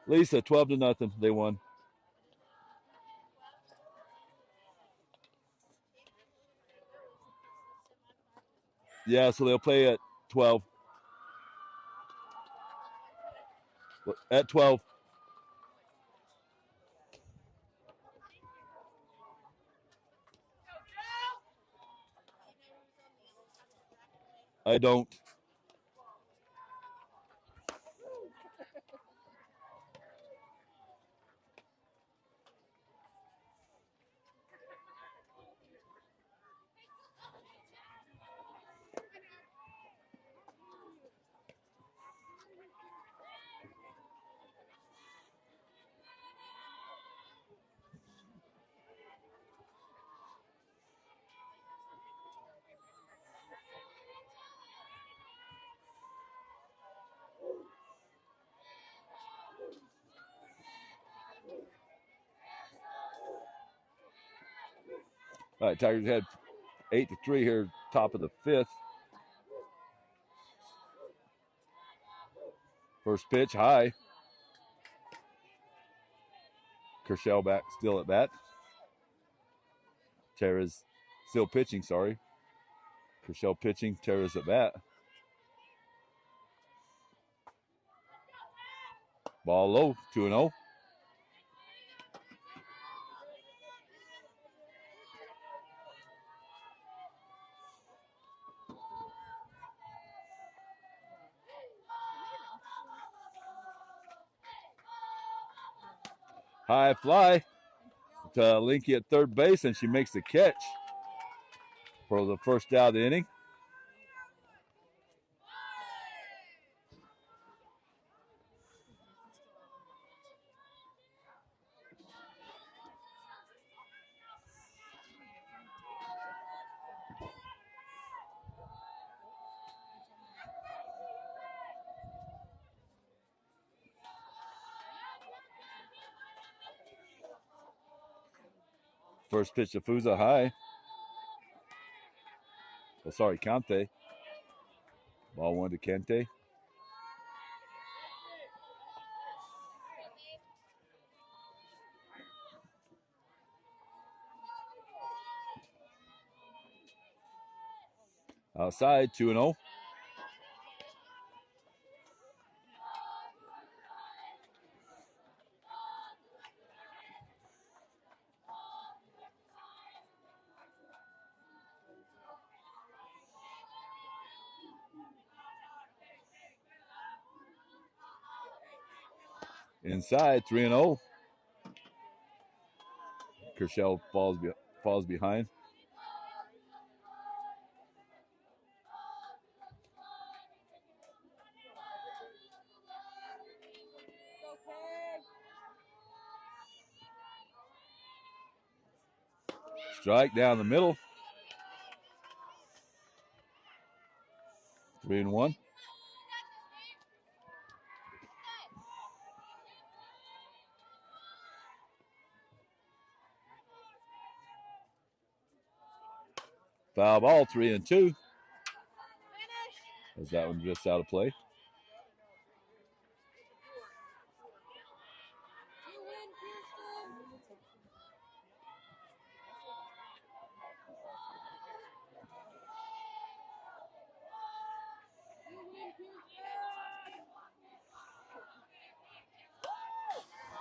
Lisa, 12-0. They won. Yeah, so they'll play at 12. At 12. I don't. All right, Tigers had 8-3 here, top of the 5th. First pitch, high. Kershaw back, still at bat. Terra's still pitching, sorry. Kershaw pitching, Terra's at bat. Ball low, 2-0. High fly to Linky at third base, and she makes the catch for the first out of the inning. First pitch to Fuza, high. Oh, sorry, Kante. Ball 1 to Kente. Outside, 2-0. Inside, 3-0. Kershell falls behind. Strike down the middle. 3-1. Foul ball, 3-2. As that one just out of play.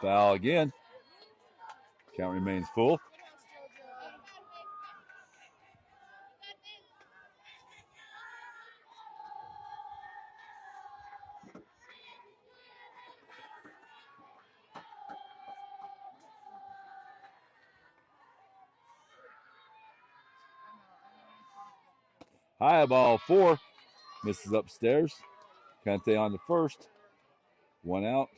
Foul again. Count remains full. High ball 4. Misses upstairs. Kante on the first. 1 out.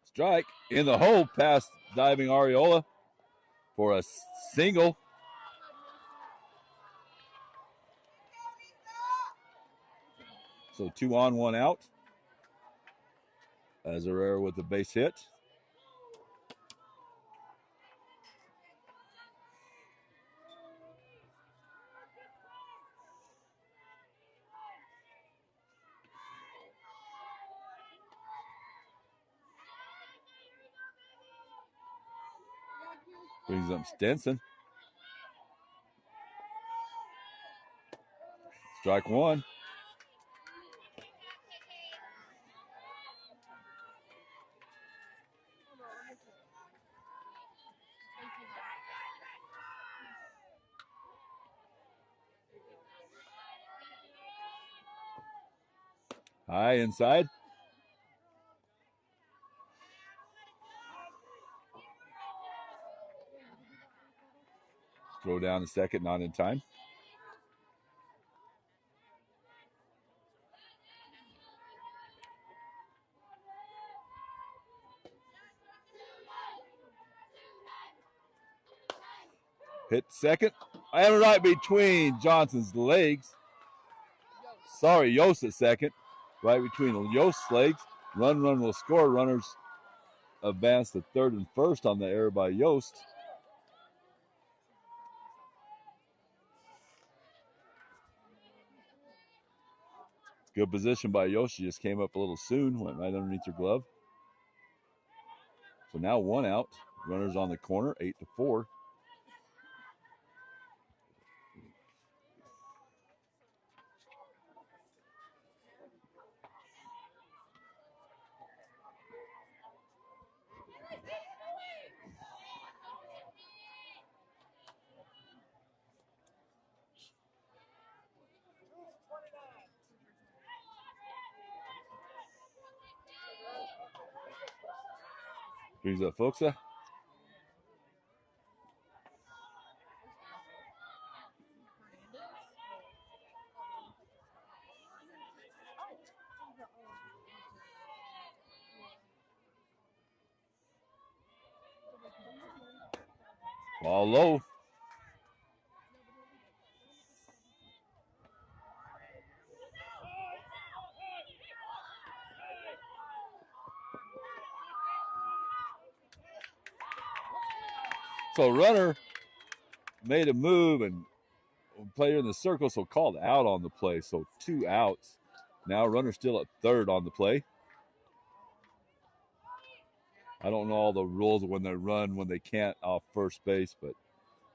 Strike in the hole past diving Ariola for a single. So 2 on, 1 out. As Herrera with the base hit. Brings up Stenson. Strike 1. High inside. Throw down the second, not in time. Hit second. And right between Johnson's legs. Sorry, Yost at second. Right between Yost's legs. Run will score. Runners advance to third and first on the error by Yost. Good position by Yost. She just came up a little soon. Went right underneath her glove. So now 1 out. Runners on the corner. 8-4. Brings up Foxa. Ball low. So runner made a move and player in the circle, so called out on the play. So 2 outs. Now runner still at third on the play. I don't know all the rules of when they run, when they can't off first base, but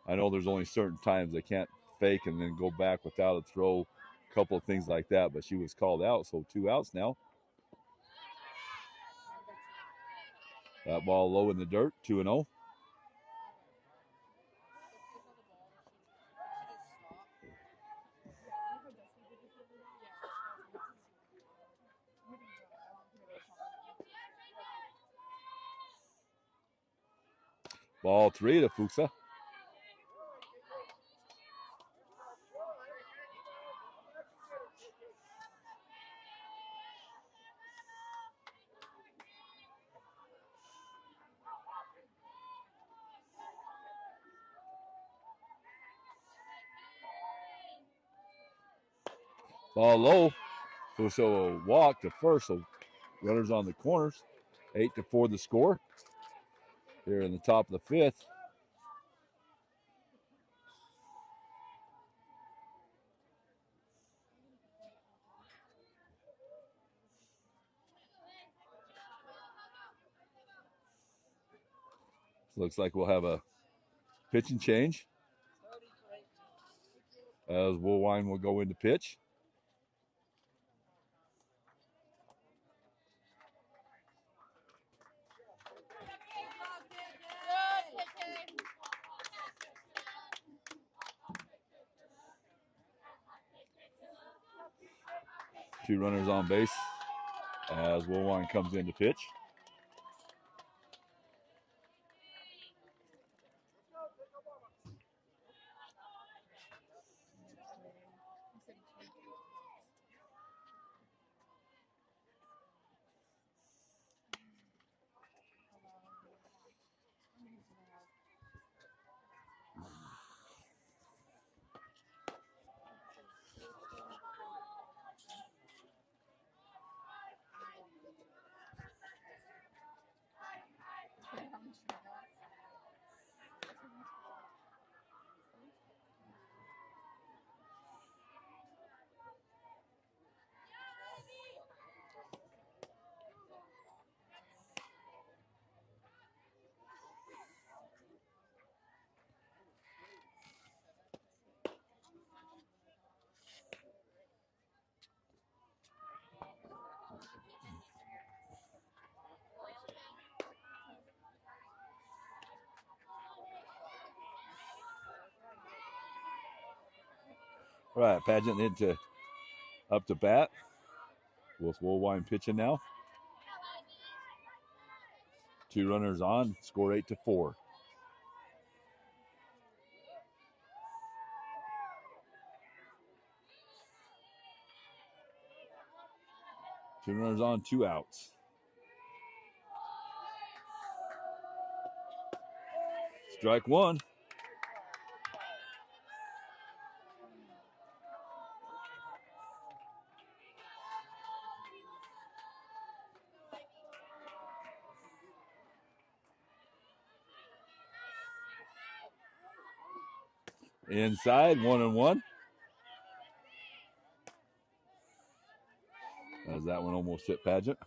I know there's only certain times they can't fake and then go back without a throw, a couple of things like that. But she was called out, so 2 outs now. That ball low in the dirt, 2-0. Ball 3 to Fuchsa. Ball low. Fuchsa will walk to first, so runners on the corners. 8-4 the score. Here in the top of the fifth. Looks like we'll have a pitching change as Woolwine will go into pitch. Two runners on base as Woolwine comes in to pitch. All right, Pageant into up to bat with Woolwine pitching now. Two runners on, score 8-4. Two runners on, 2 outs. Strike one. Inside, 1-1. As that one almost hit Pageant.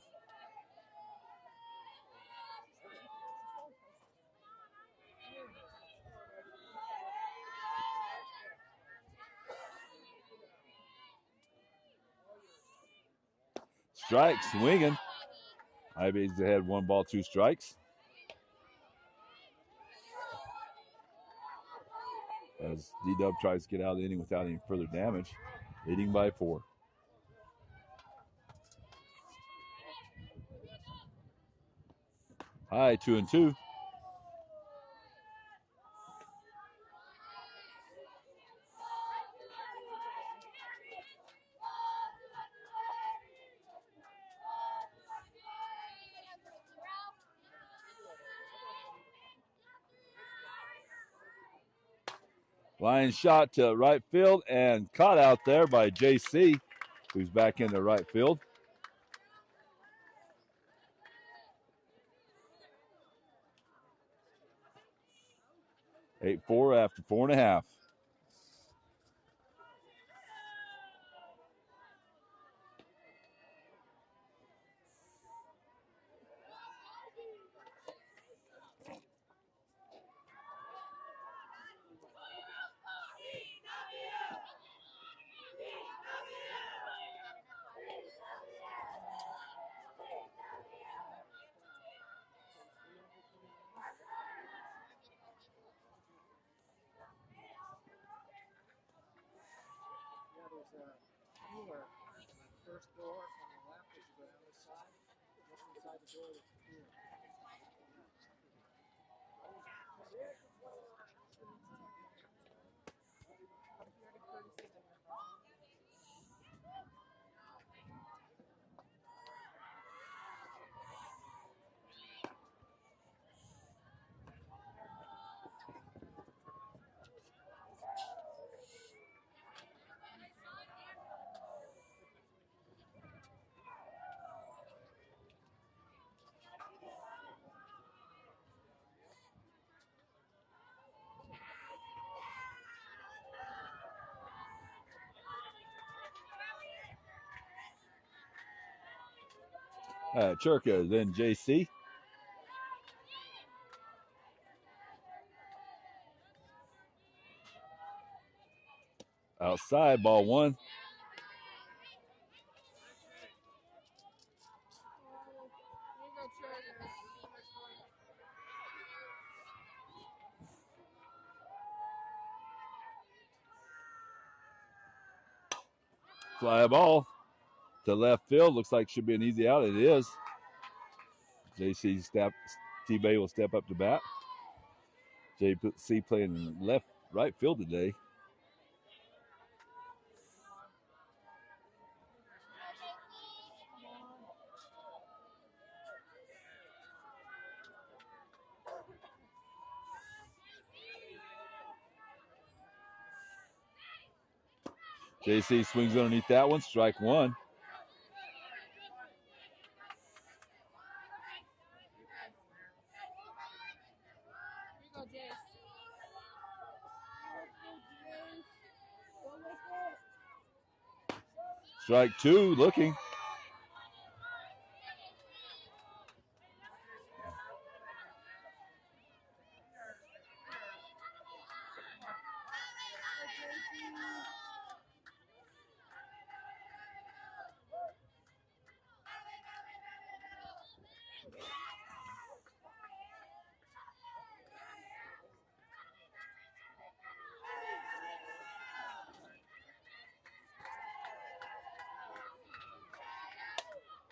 Strike, swinging. Ivy's ahead, 1 ball, 2 strikes. As D-Dub tries to get out of the inning without any further damage, leading by 4. High, 2-2. Line shot to right field and caught out there by JC, who's back into right field. 8-4 after 4.5. cooler. The first door on the left as you go down this side. Just inside the door, there's a cooler. Churka, then JC. Outside, ball one. Fly ball to left field. Looks like should be an easy out. It is. JC T-Bay will step up to bat. JC playing right field today. JC swings underneath that one. Strike one. Strike two, looking.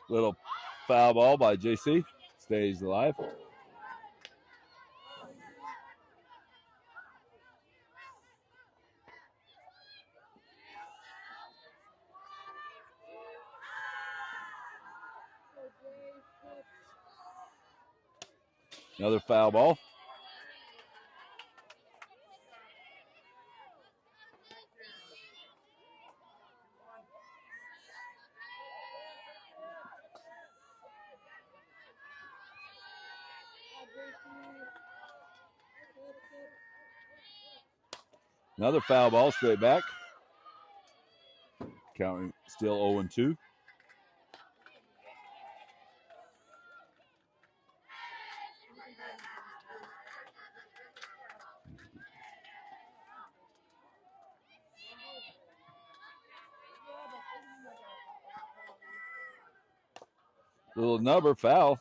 Little foul ball by JC. Stays alive. Another foul ball. Another foul ball straight back. Counting still 0-2. Little number foul.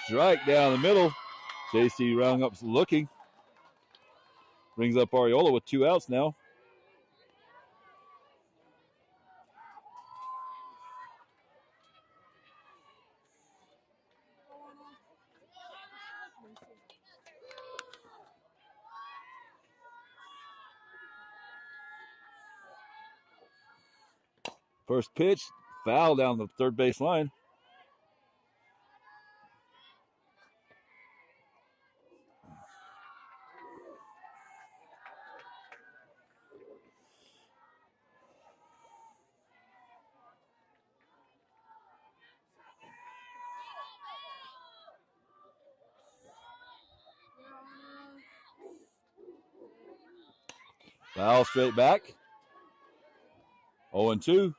Strike down the middle. JC rounding up looking. Brings up Ariola with 2 outs now. First pitch, foul down the third base line. Foul straight back. 0-2.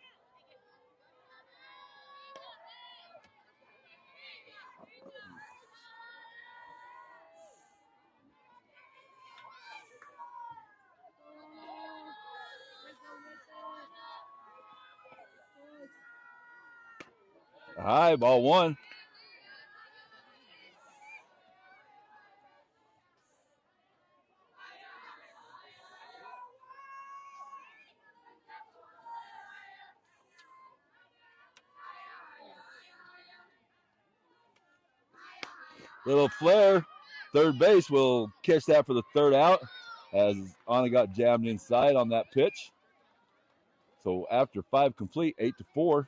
High, ball one. Little flare. Third base will catch that for the third out as Anna got jammed inside on that pitch. So after 5 complete, 8-4.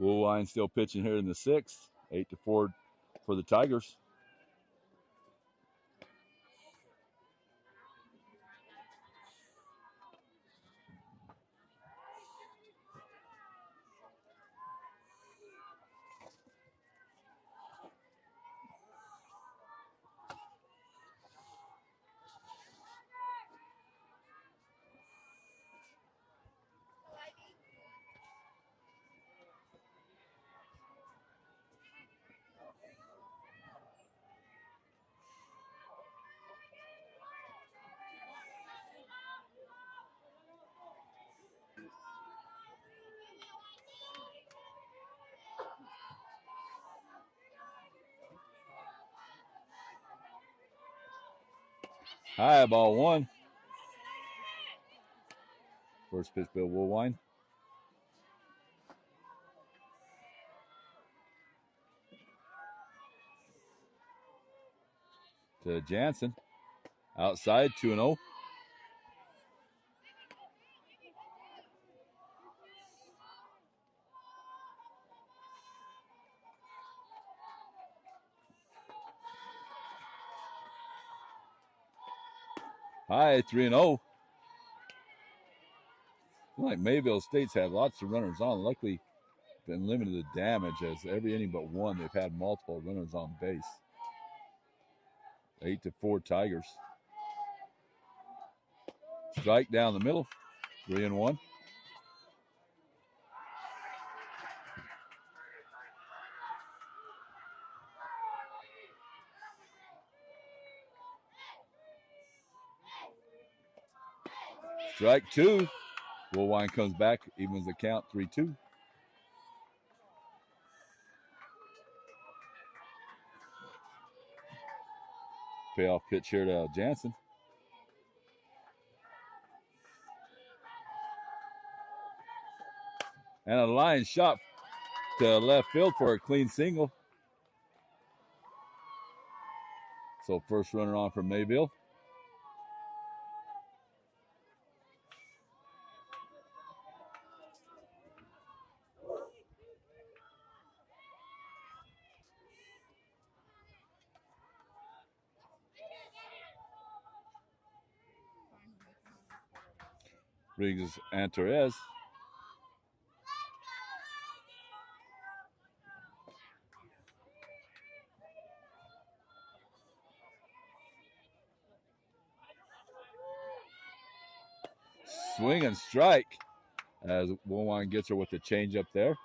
Woolwine still pitching here in the 6th. 8-4 for the Tigers. High, ball one. First pitch, Bill Woolwine. To Jansen. Outside, 2-0. High, 3-0. Like Mayville State's had lots of runners on. Luckily, been limited to damage as every inning but one, they've had multiple runners on base. 8-4 Tigers. Strike down the middle. 3-1. Strike two. Woolwine comes back, evens the count, 3-2. Payoff pitch here to Jansen. And a line shot to left field for a clean single. So first runner on for Mayville. Brings Antares. Swing and strike as Woolwine gets her with the change up there.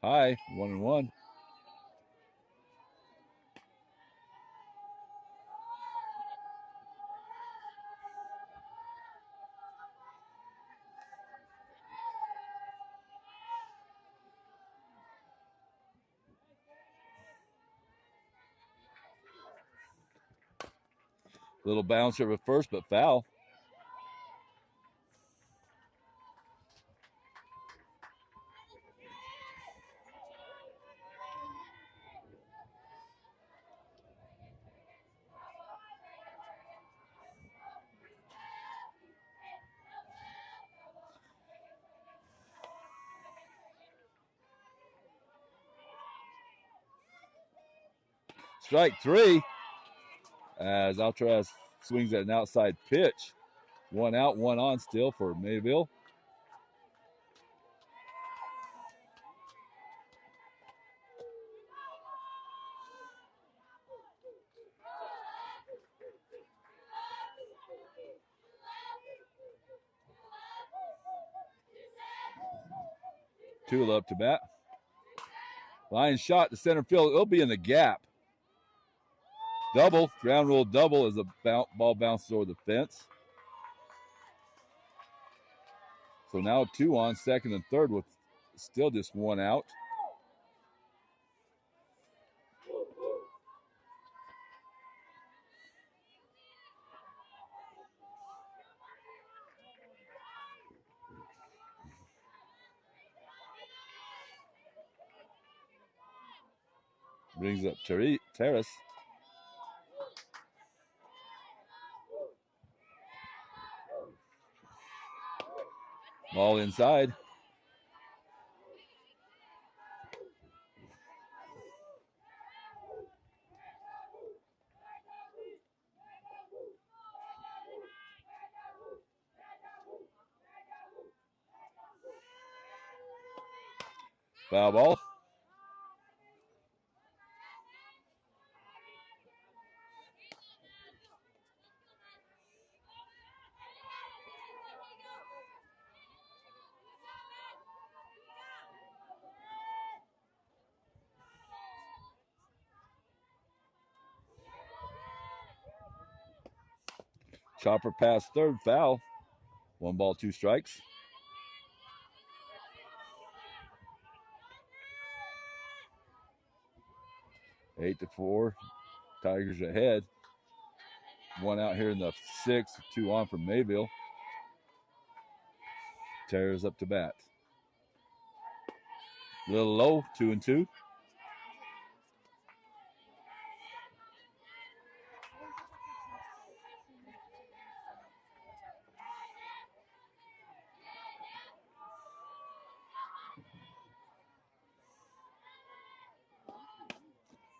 High, 1-1. Little bouncer at first, but foul. Strike 3 as Alcaraz swings at an outside pitch. 1 out, 1 on still for Mayville. Tula up to bat. Line shot to center field. It'll be in the gap. Double, ground rule double as the ball bounces over the fence. So now 2 on, second and third with still just 1 out. Brings up Terrace. Ball inside. Foul ball. Chopper pass third, foul. 1 ball, 2 strikes. Eight to 4. Tigers ahead. 1 out here in the 6th, 2 on from Mayville. Terrace up to bat. A little low, 2-2.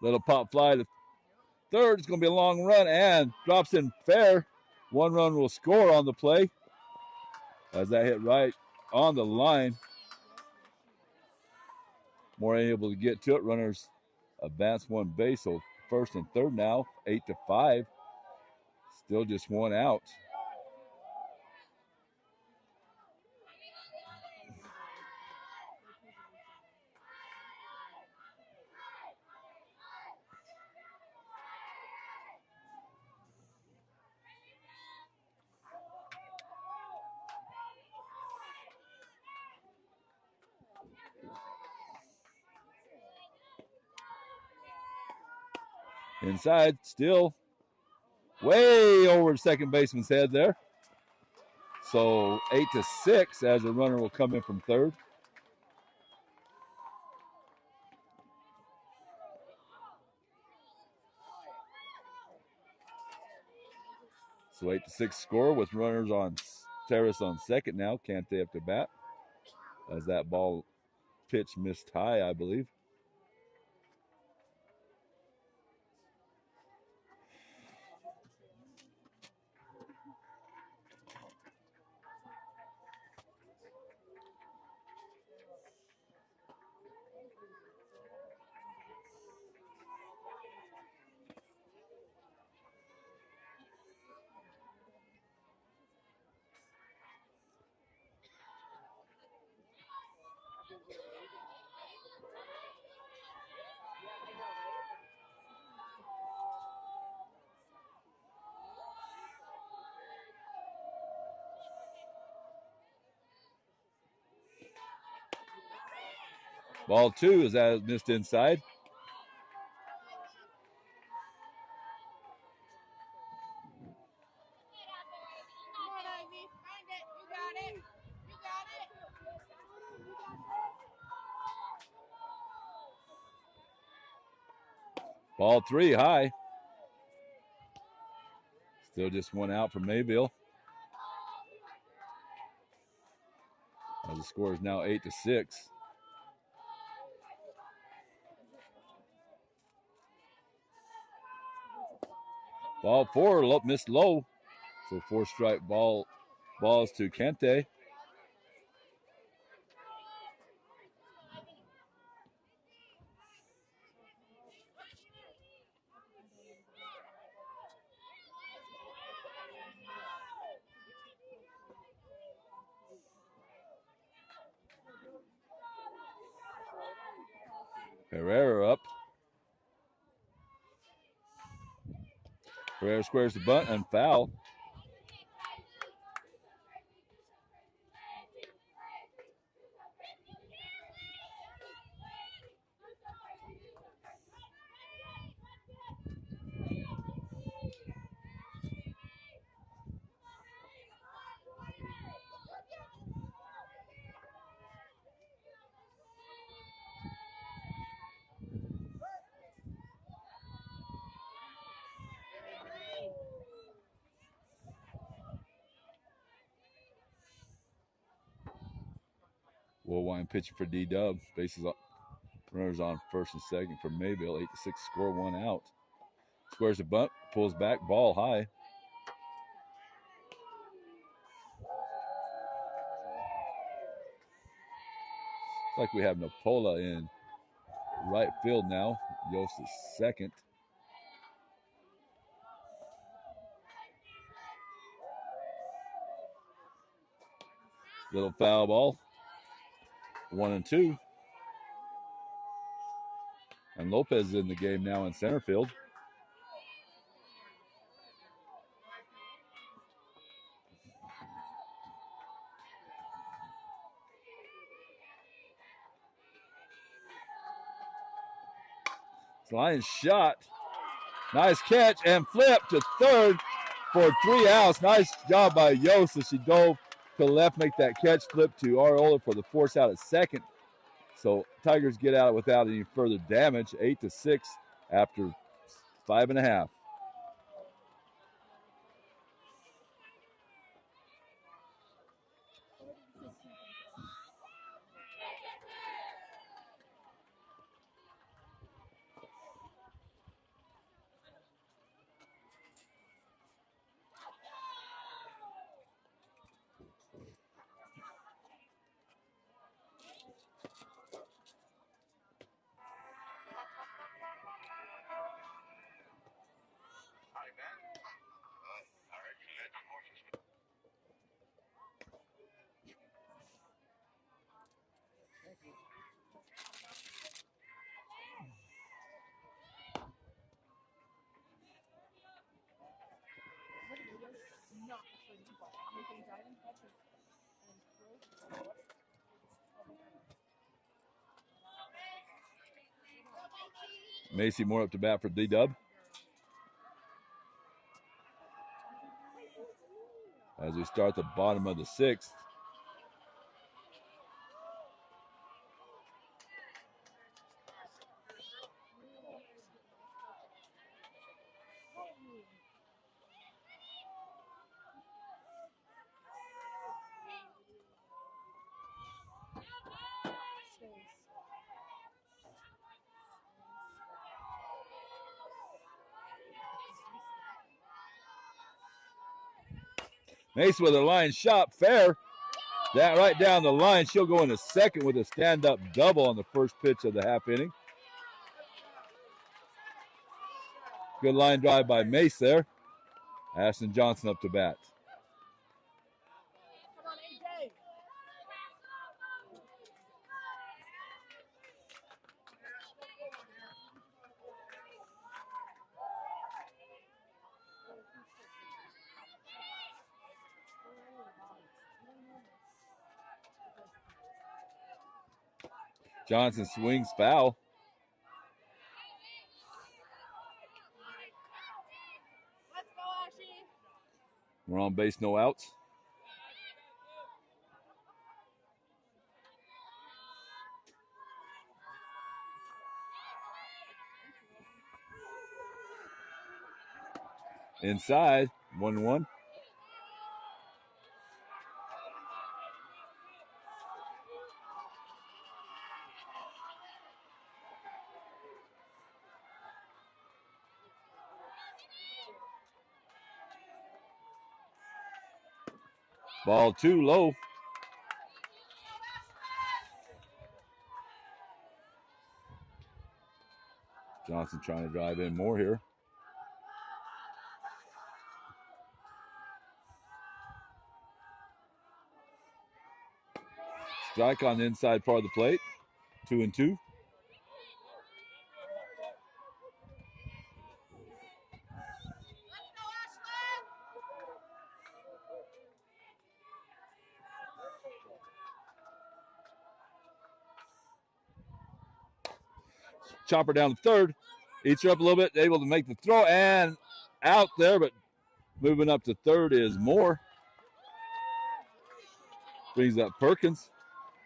Little pop fly to third. It's going to be a long run and drops in fair. 1 run will score on the play as that hit right on the line. More able to get to it. Runners advance 1 base. So first and third now, 8 to 5. Still just 1 out. Inside, still way over second baseman's head there. So 8 to 6 as a runner will come in from third. So 8 to 6 score with runners on Terrace on second now. Cante up to bat as that ball pitch missed high, I believe. Ball 2 is that missed inside. Ball 3 high. Still just 1 out for Mayville. As the score is now 8 to 6. Ball four, missed low. So 4-strike balls to Kente. Herrera up. Herrera squares the bunt and foul. Woolwine pitching for D-Dub. Bases up. Runners on first and second for Mayville. 8-6 score, 1 out. Squares the bunt, pulls back, ball high. It's like we have Napola in right field now. Yost is second. Little foul ball. 1-2. And Lopez is in the game now in center field. Line shot. Nice catch and flip to third for 3 outs. Nice job by Yost as she dove to the left, make that catch, flip to Ariola for the force out at second. So Tigers get out without any further damage. 8-6 after 5.5. Macy Moore up to bat for D-Dub. As we start the bottom of the 6th. Macy with a line shot, fair. That right down the line. She'll go into second with a stand-up double on the first pitch of the half inning. Good line drive by Mace there. Ashton Johnson up to bat. Johnson swings foul. We're on base, no outs. Inside, 1-1. Ball 2 low. Johnson trying to drive in more here. Strike on the inside part of the plate. 2-2. Chopper down to third. Eats her up a little bit, able to make the throw and out there, but moving up to third is Moore. Brings up Perkins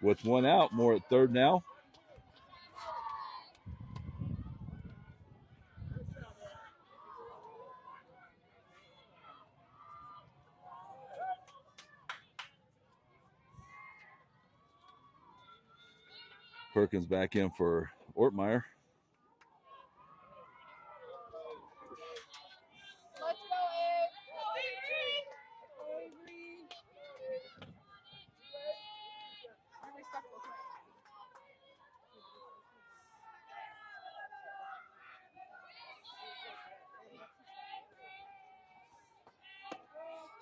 with one out. Moore at third now. Perkins back in for Ortmeyer. Let's go,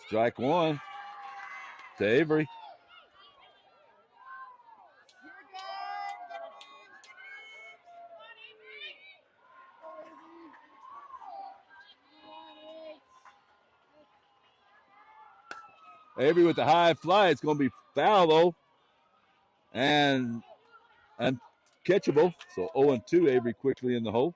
Strike one to Avery. Avery with the high fly. It's going to be foul, though, and uncatchable. So 0-2. Avery quickly in the hole.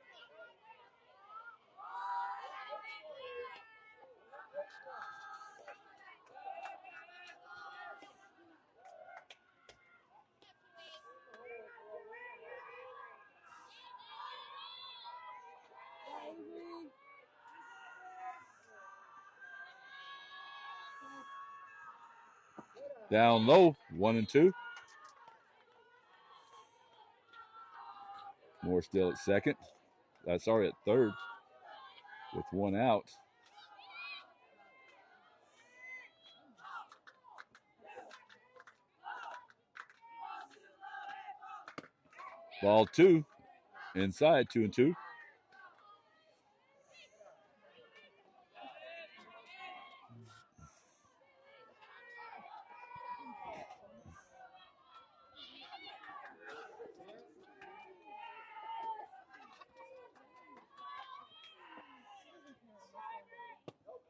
Down low, 1-2. Moore still at second. Sorry, at third with one out. Ball 2 inside, 2-2.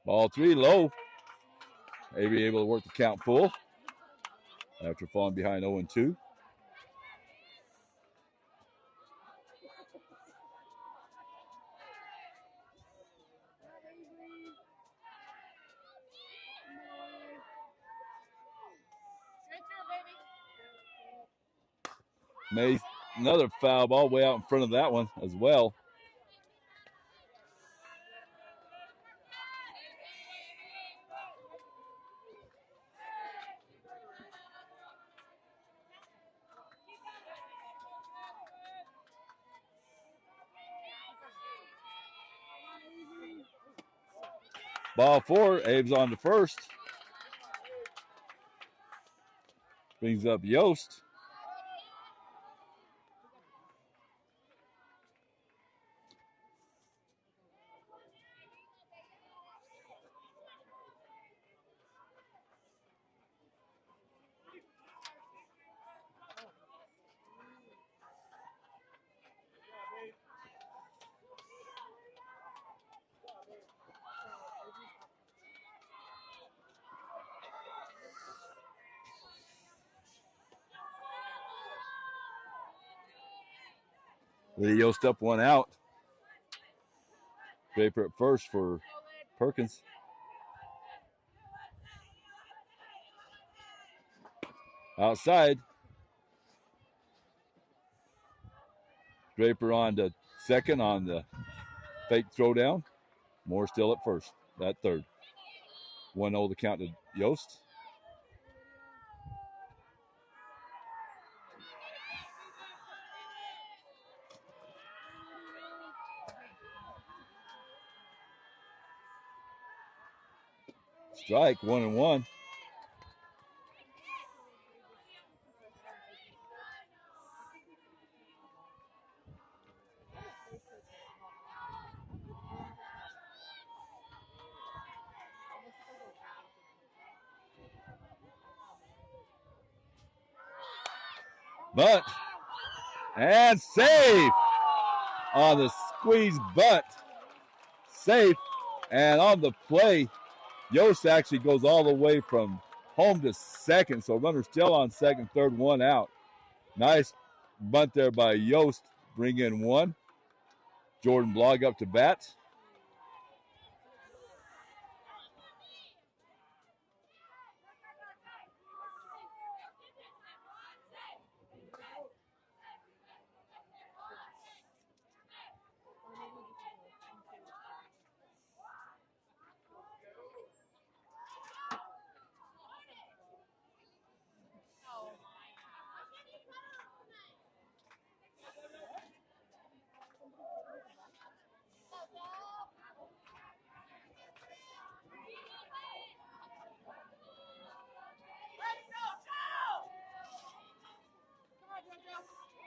Ball 3 low. Avery able to work the count full after falling behind 0-2. Made another foul ball way out in front of that one as well. Ball 4, Abe's on to first. Brings up Yost. Lee Yost up one out. Draper at first for Perkins. Outside. Draper on to second on the fake throwdown. Moore still at first. That third. 1-0 the count to Yost. Strike, 1-1. bunt, and save on the squeeze bunt. Safe, and on the play, Yost actually goes all the way from home to second, so runner still on second, third, one out. Nice bunt there by Yost, bring in one. Jordan Blog up to bat.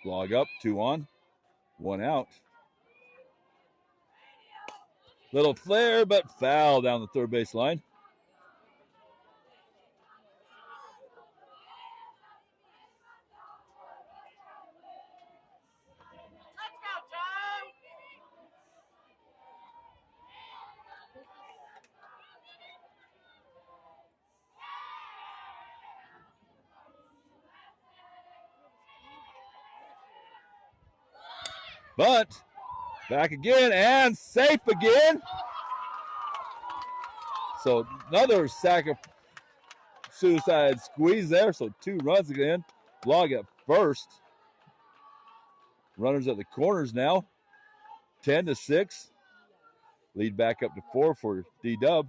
Blog up, 2 on, 1 out. Little flare, but foul down the third base line. Bunt, back again, and safe again. So another sack of suicide squeeze there, so 2 runs again. Blog at first. Runners at the corners now, 10-6. Lead back up to 4 for D-Dub.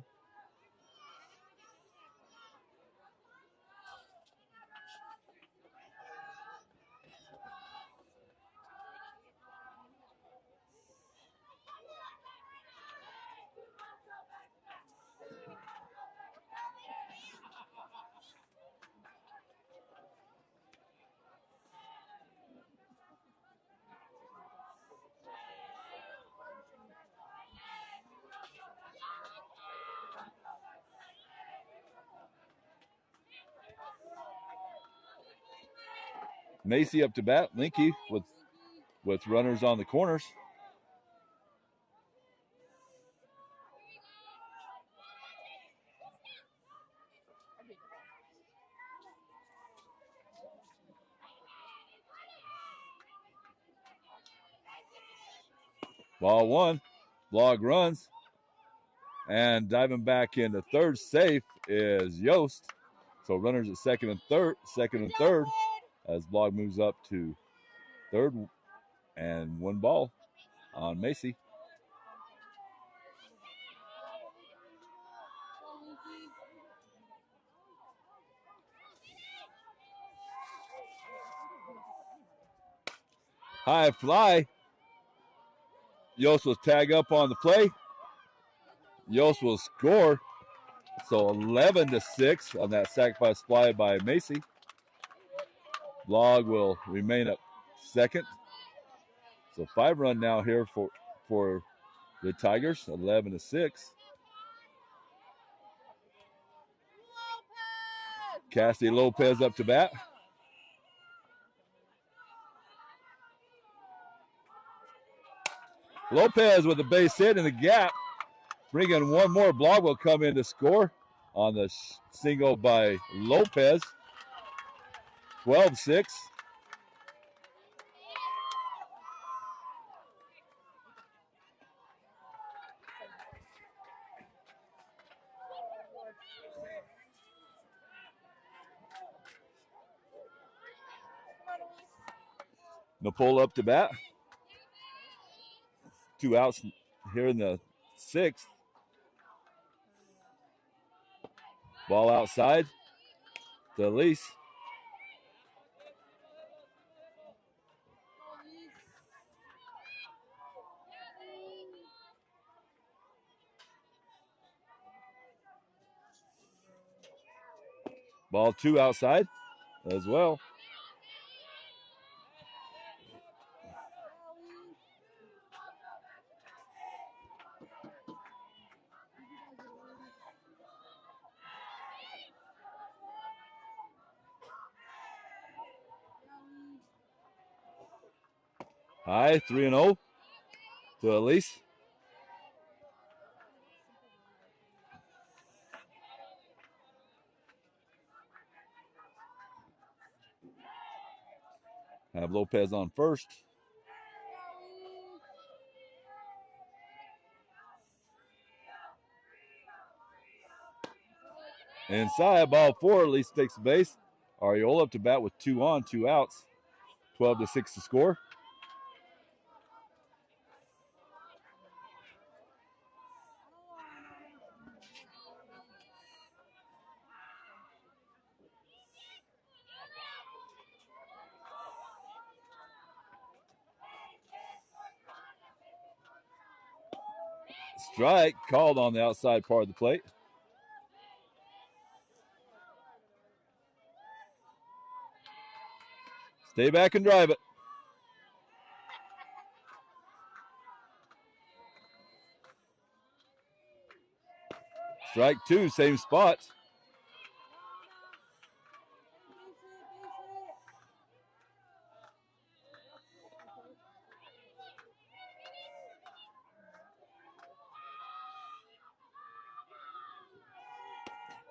Macy up to bat. Linky with runners on the corners. Ball 1. Blog runs. And diving back into third safe is Yost. So runners at second and third as Blog moves up to third, and 1 ball on Macy. High fly. Yost will tag up on the play. Yost will score. So 11-6 on that sacrifice fly by Macy. Blog will remain at second. So 5-run now here for the Tigers, 11-6. Cassidy Lopez up to bat. Lopez with a base hit in the gap. Bring in one more. Blog will come in to score on the single by Lopez. 12-6. Napola up to bat. 2 outs here in the 6th. Ball outside to Elise. Ball 2 outside as well. High, 3-0 to Elise. Have Lopez on first. Inside, ball 4. Elise takes the base. Ariola up to bat with 2 on, 2 outs. 12-6 to score. Strike called on the outside part of the plate. Stay back and drive it. Strike 2, same spot.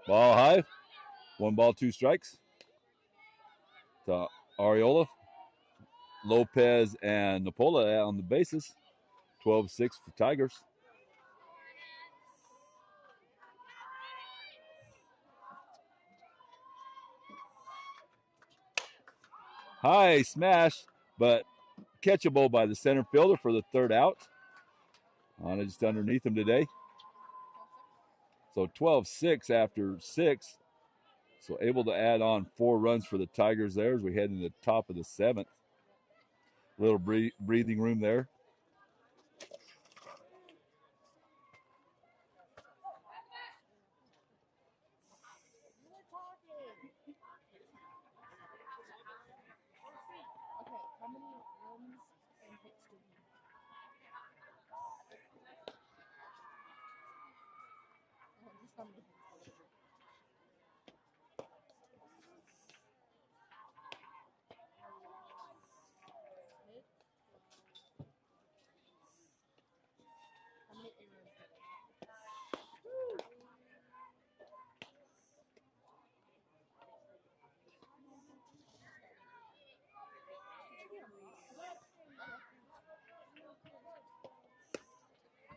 Ball high. 1 ball, 2 strikes. To Ariola. Lopez and Napola on the bases. 12-6 for Tigers. High smash, but catchable by the center fielder for the 3rd out. On it just underneath him today. So 12-6 after 6. So able to add on 4 runs for the Tigers there as we head into the top of the 7th. Little breathing room there.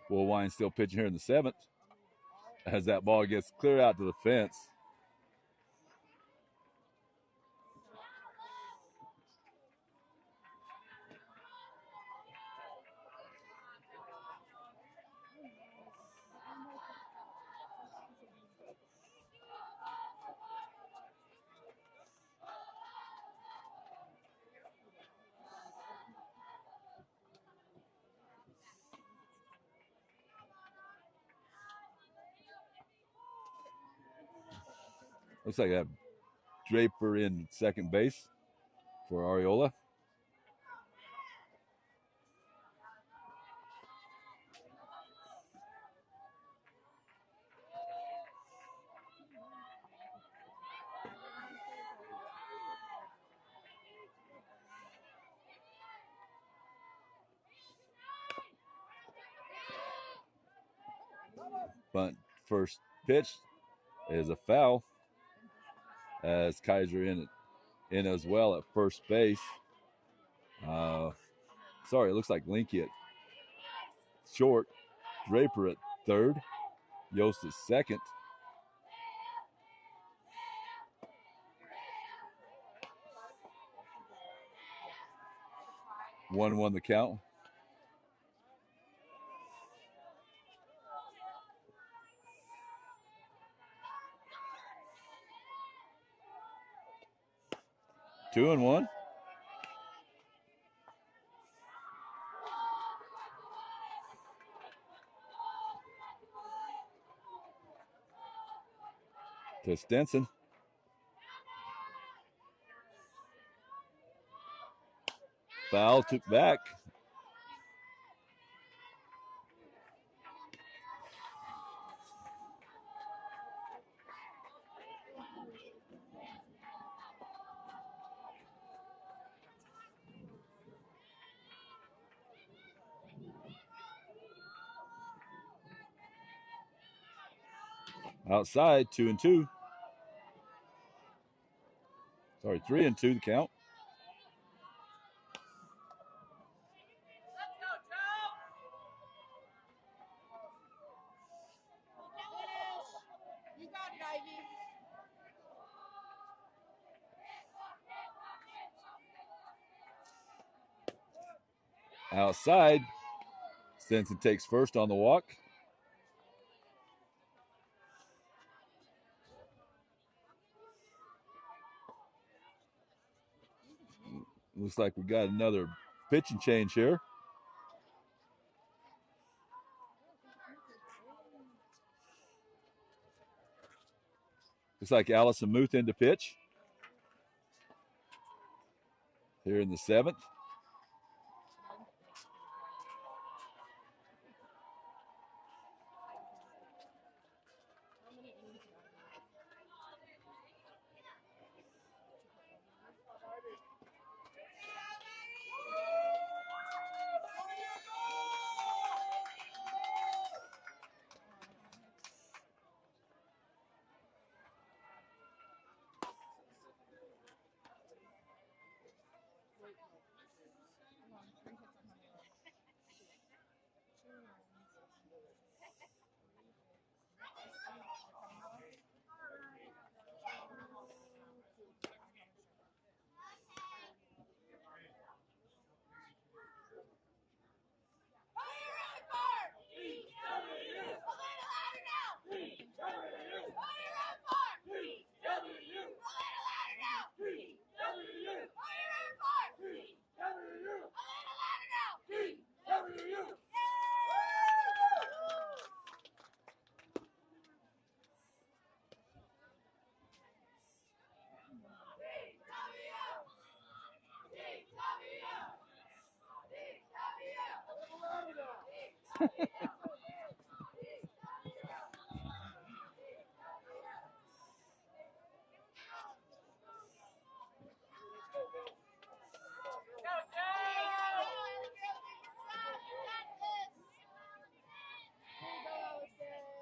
Will Wine still pitching here in the 7th as that ball gets clear out to the fence. Looks like I have Draper in second base for Ariola. Bunt first pitch is a foul as Kaiser in as well at first base. Sorry, it looks like Linky at short, Draper at third, Yost at second. One the count. Two and one. To Stenson. Foul took back. Outside, 2-2. Sorry, 3-2 the count. You got it, Ivy. Outside, Stinson takes first on the walk. Looks like we got another pitching change here. Looks like Allison Muth in to pitch here in the 7th.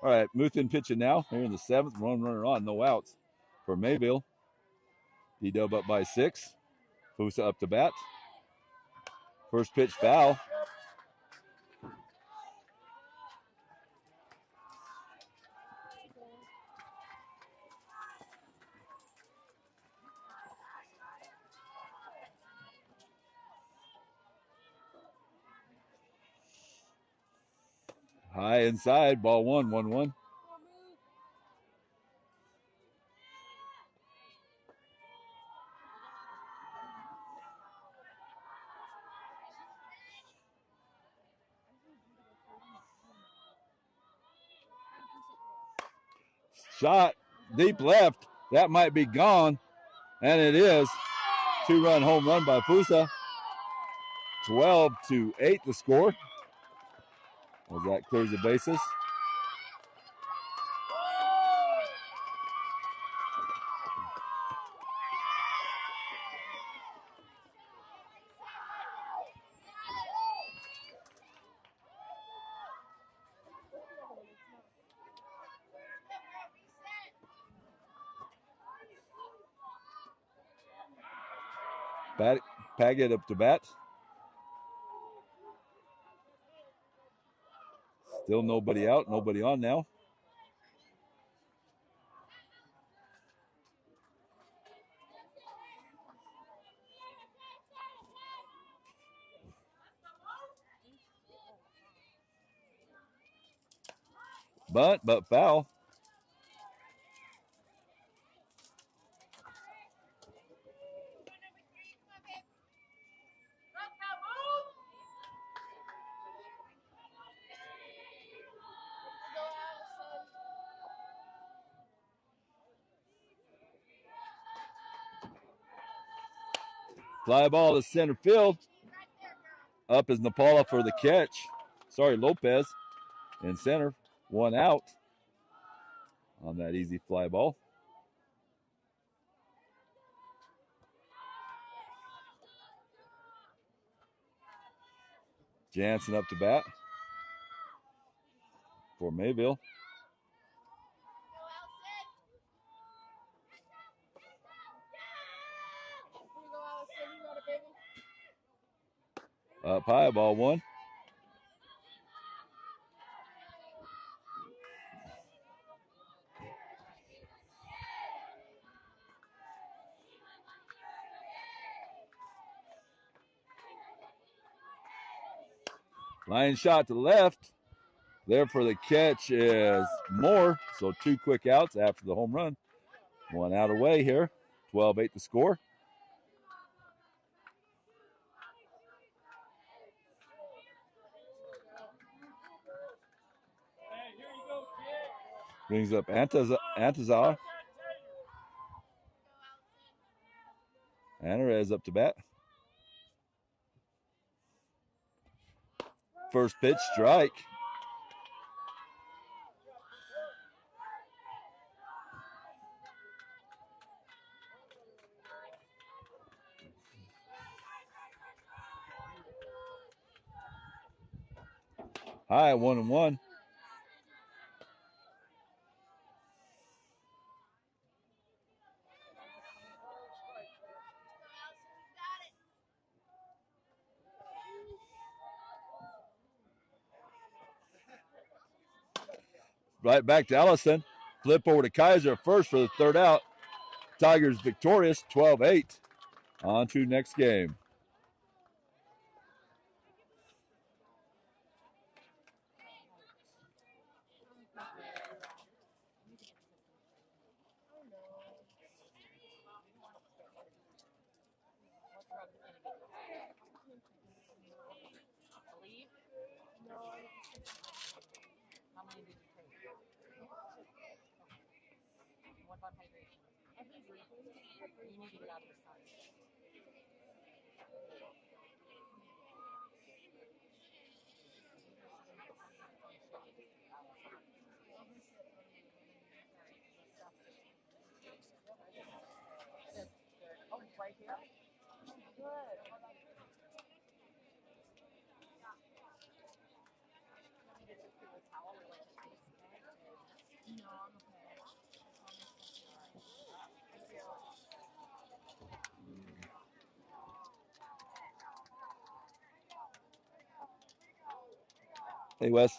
All right, Muth in pitching now here in the 7th. One runner on, no outs for Mayville. D-Dub up by 6. Fusa up to bat. First pitch foul. High inside, ball 1-1-1. Shot deep left. That might be gone, and it is. 2-run home run by Fusa. 12-8 the score. As that clears the bases. Paget up to bat. Still nobody out, nobody on now. But foul. Fly ball to center field. Up is Napala for the catch. Sorry, Lopez in center. 1 out on that easy fly ball. Jansen up to bat for Mayville. Up high, ball one. Line shot to the left. There for the catch is Moore. So 2 quick outs after the home run. 1 out away here. 12-8 the score. Brings up Antazar. Anarez up to bat. First pitch, strike. High, 1-1. Right back to Ellison. Flip over to Kaiser first for the 3rd out. Tigers victorious, 12-8. On to next game. How many did you take? What about hydration? You need to get out of the sun. Oh, right here? Good. Hey, Wes.